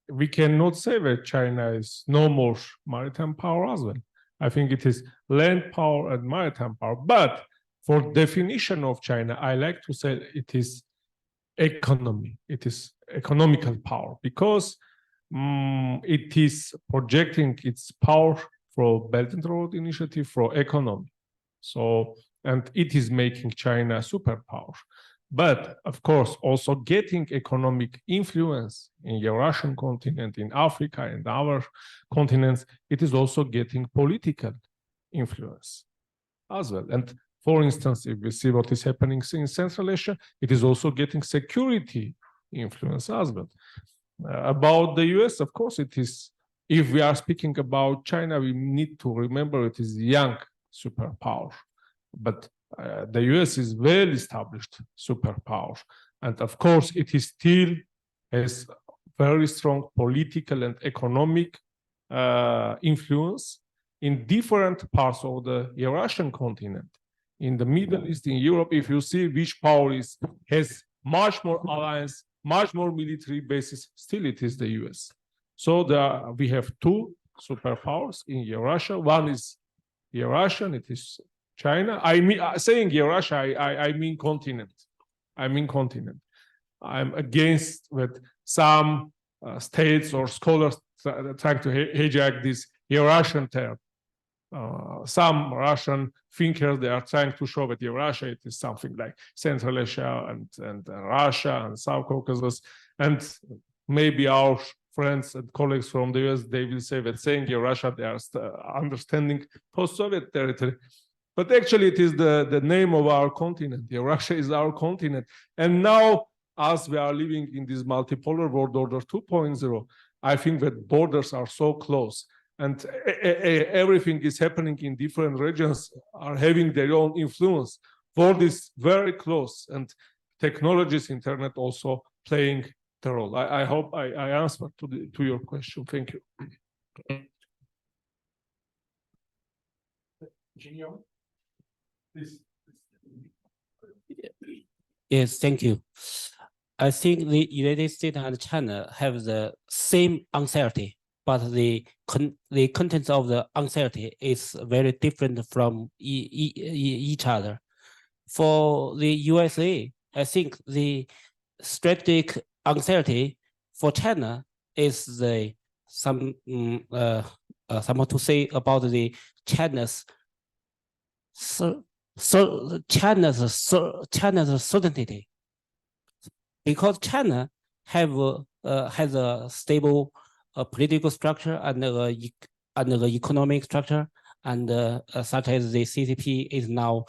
[SPEAKER 3] we cannot say that China is no more maritime power as well. I think it is land power and maritime power. But for definition of China, I like to say it is economy. It is economical power because it is projecting its power for Belt and Road Initiative for economy. So, and it is making China a superpower. But of course, also getting economic influence in Eurasian continent, in Africa and other continents, it is also getting political influence as well. And for instance, if we see what is happening in Central Asia, it is also getting security influence as well. About the US, of course, it is, if we are speaking about China, we need to remember it is a young superpower. But the US is well-established superpower. And of course, it is still has very strong political and economic influence in different parts of the Eurasian continent. In the Middle East, in Europe, if you see which power has much more alliance, much more military bases, still it is the US. So we have two superpowers in Eurasia. One is Eurasian, it is China. I mean, saying Eurasia, I mean continent. I mean continent. I'm against with some states or scholars trying to hijack this Eurasian term. Some Russian thinkers, they are trying to show that Eurasia, it is something like Central Asia and Russia and South Caucasus. And maybe our friends and colleagues from the US, they will say that saying Eurasia, they are understanding post-Soviet territory. But actually, it is the name of our continent. Eurasia is our continent. And now, as we are living in this multipolar world order 2.0, I think that borders are so close. And everything is happening in different regions, are having their own influence. World is very close, and technologies, internet also playing the role. I hope I answered to your question. Thank you. Jiyong, please.
[SPEAKER 4] Yes, thank you. I think the United States and China have the same anxiety, but the content of the anxiety is very different from each other. For the USA, I think the strategic anxiety for China is something to say about the China's certainty, because China has a stable political structure and the economic structure, and such as the CCP is now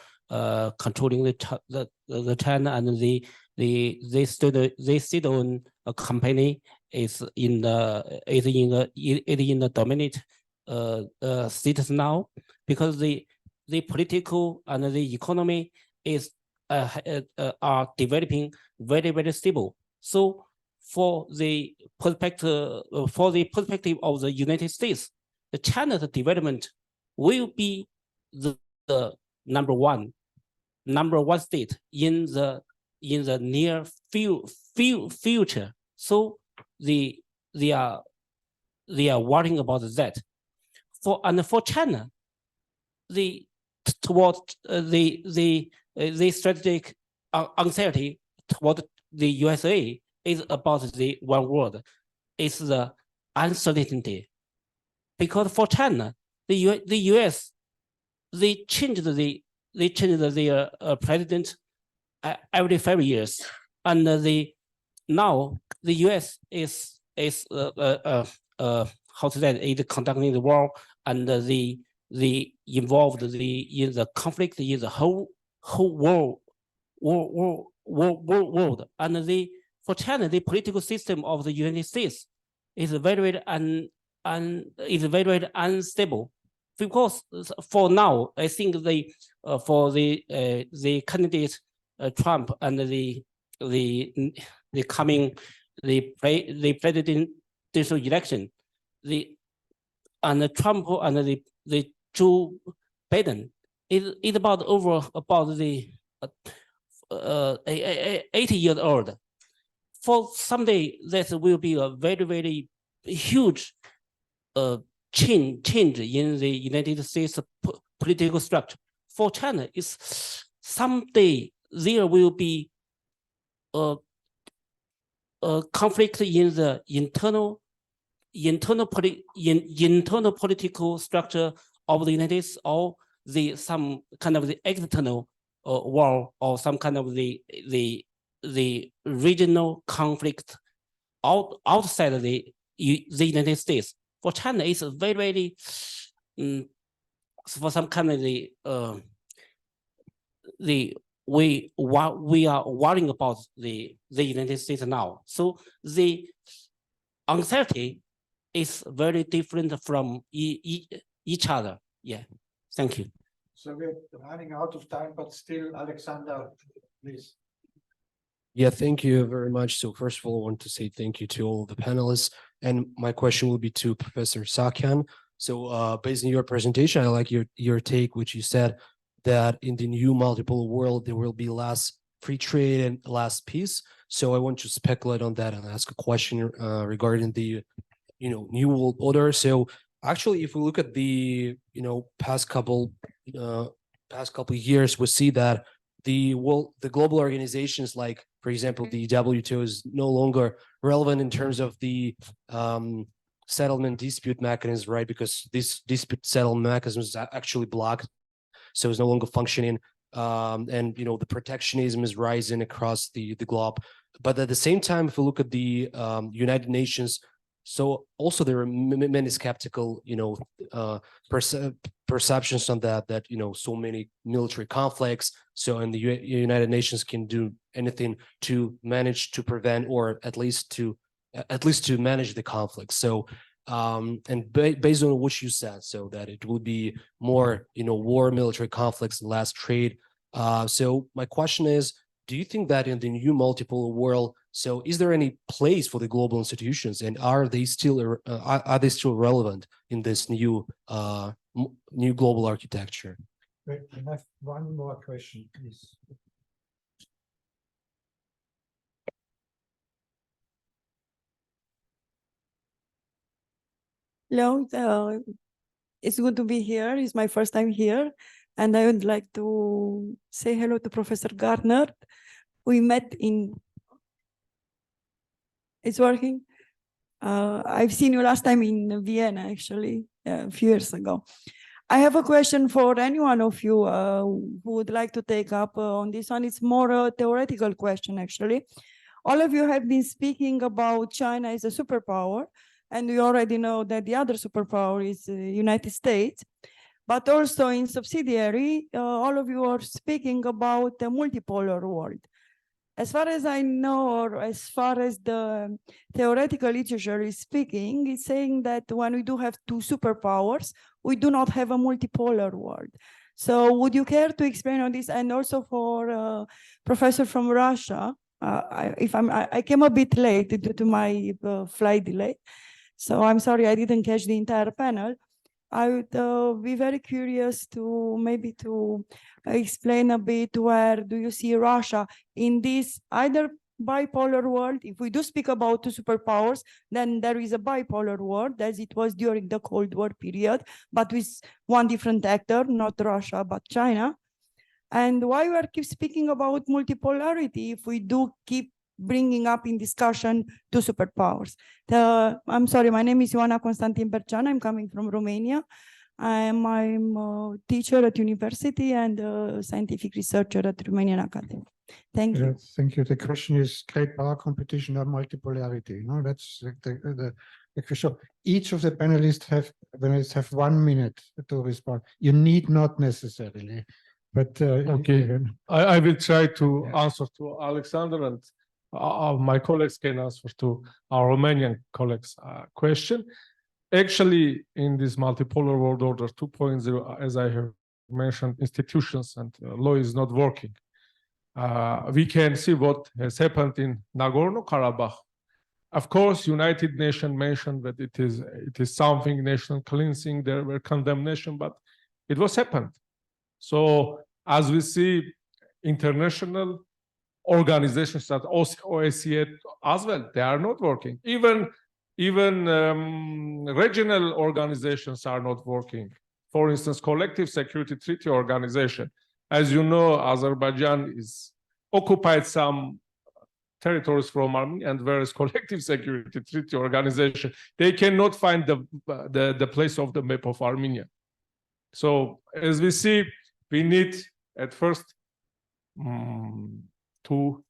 [SPEAKER 4] controlling the China, and the state-owned company is in the dominant status now, because the political and the economy is are developing very, very stable. So for the perspective of the United States, the China's development will be the number one state in the near future. So they are worrying about that. For China, the strategic anxiety toward the USA is about the one word. It's the uncertainty. Because for China, the US, they changed their president every 5 years, and now the US is how to say, is conducting the war, and the involved in the conflict in the whole world. And for China, the political system of the United States is very unstable. Because for now, I think for the candidate Trump and the presidential election, and Trump and the Joe Biden is about the 80 years old. For someday, that will be a very, very huge change in the United States political structure. For China, is someday there will be a conflict in the internal political structure of the United States, or some kind of the external war, or some kind of the regional conflict outside of the United States. For China, it's very, very for some kind of we are worrying about the United States now. So the anxiety is very different from each other. Yeah, thank you.
[SPEAKER 1] So we're running out of time, but still, Alexander, please.
[SPEAKER 8] Yeah, thank you very much. So first of all, I want to say thank you to all the panelists. And my question will be to Professor Sahakyan. So based on your presentation, I like your take, which you said that in the new multipolar world, there will be less free trade and less peace. So I want to speculate on that and ask a question regarding the, new world order. So actually, if we look at the, past couple of years, we see that the global organizations, like, for example, the WTO, is no longer relevant in terms of the settlement dispute mechanisms, right? Because this dispute settlement mechanism is actually blocked, so it's no longer functioning. And the protectionism is rising across the globe. But at the same time, if we look at the United Nations, so also there are many skeptical, perceptions on that, so many military conflicts. So, and the United Nations can do anything to manage to prevent, or at least to manage the conflict. So, and based on what you said, so that it will be more, war, military conflicts, and less trade. So my question is, do you think that in the new multipolar world, so is there any place for the global institutions, and are they still relevant in this new global architecture?
[SPEAKER 1] Wait, I have one more question, please.
[SPEAKER 9] Hello, it's good to be here. It's my first time here, and I would like to say hello to Professor Gardner. We met in. It's working. I've seen you last time in Vienna, actually, a few years ago. I have a question for any one of you who would like to take up on this one. It's more a theoretical question, actually. All of you have been speaking about China as a superpower, and we already know that the other superpower is the United States. But also in subsidiary, all of you are speaking about the multipolar world. As far as I know, or as far as the theoretical literature is speaking, it's saying that when we do have two superpowers, we do not have a multipolar world. So would you care to explain on this? And also for professor from Russia, I came a bit late due to my flight delay. So I'm sorry I didn't catch the entire panel. I would be very curious to maybe to explain a bit where do you see Russia in this either bipolar world. If we do speak about two superpowers, then there is a bipolar world as it was during the Cold War period, but with one different actor, not Russia, but China. And why we are keep speaking about multipolarity if we do keep bringing up in discussion two superpowers. I'm sorry, my name is Ioana Constantin Bercean. I'm coming from Romania. I'm a teacher at university and a scientific researcher at Romanian Academy. Thank you.
[SPEAKER 1] Thank you. The question is great power competition or multipolarity. No, that's the question. Each of the panelists have 1 minute to respond. You need not necessarily, but
[SPEAKER 3] okay. I will try to answer to Alexander, and my colleagues can answer to our Romanian colleagues' question. Actually, in this multipolar world order 2.0, as I have mentioned, institutions and law is not working. We can see what has happened in Nagorno-Karabakh. Of course, United Nations mentioned that it is something national cleansing. There were condemnation, but it was happened. So as we see, international organizations that OSCE as well, they are not working. Even regional organizations are not working. For instance, Collective Security Treaty Organization. As you know, Azerbaijan is occupied some territories from Armenia and various Collective Security Treaty Organization. They cannot find the place of the map of Armenia. So as we see, we need at first to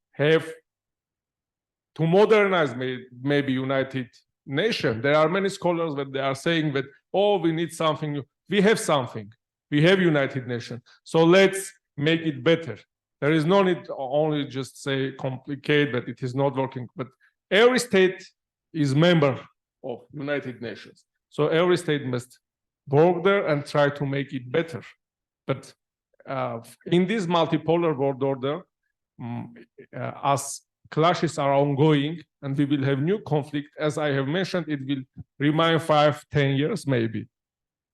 [SPEAKER 3] modernize maybe United Nations. There are many scholars that they are saying that, oh, we need something new. We have something. We have United Nations. So let's make it better. There is no need to only just say complicate that it is not working, but every state is member of United Nations. So every state must work there and try to make it better. But in this multipolar world order, as clashes are ongoing and we will have new conflict, as I have mentioned, it will remain 5-10 years maybe.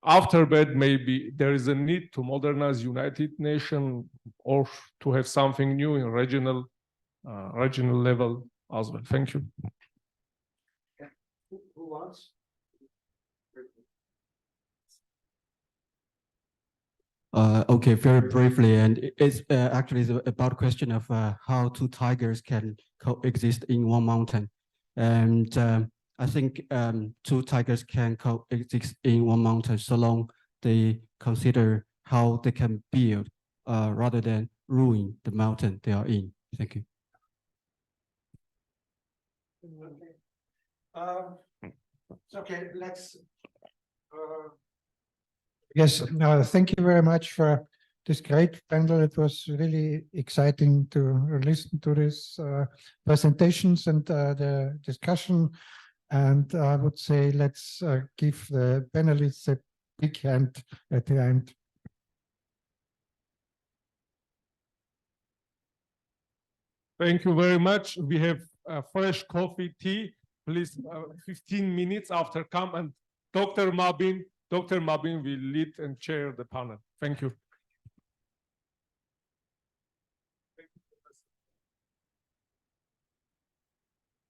[SPEAKER 3] after that, maybe there is a need to modernize United Nations or to have something new in regional level as well. Thank you.
[SPEAKER 7] Who wants? Okay, very briefly, and it's actually about question of how two tigers can coexist in one mountain, and I think two tigers can coexist in one mountain so long they consider how they can build rather than ruin the mountain they are in. Thank you.
[SPEAKER 1] Okay, let's. Yes, thank you very much for this great panel. It was really exciting to listen to these presentations and the discussion. And I would say let's give the panelists a big hand at the end.
[SPEAKER 3] Thank you very much. We have fresh coffee, tea. Please, 15 minutes after come, and Dr. Mabin will lead and chair the panel. Thank you.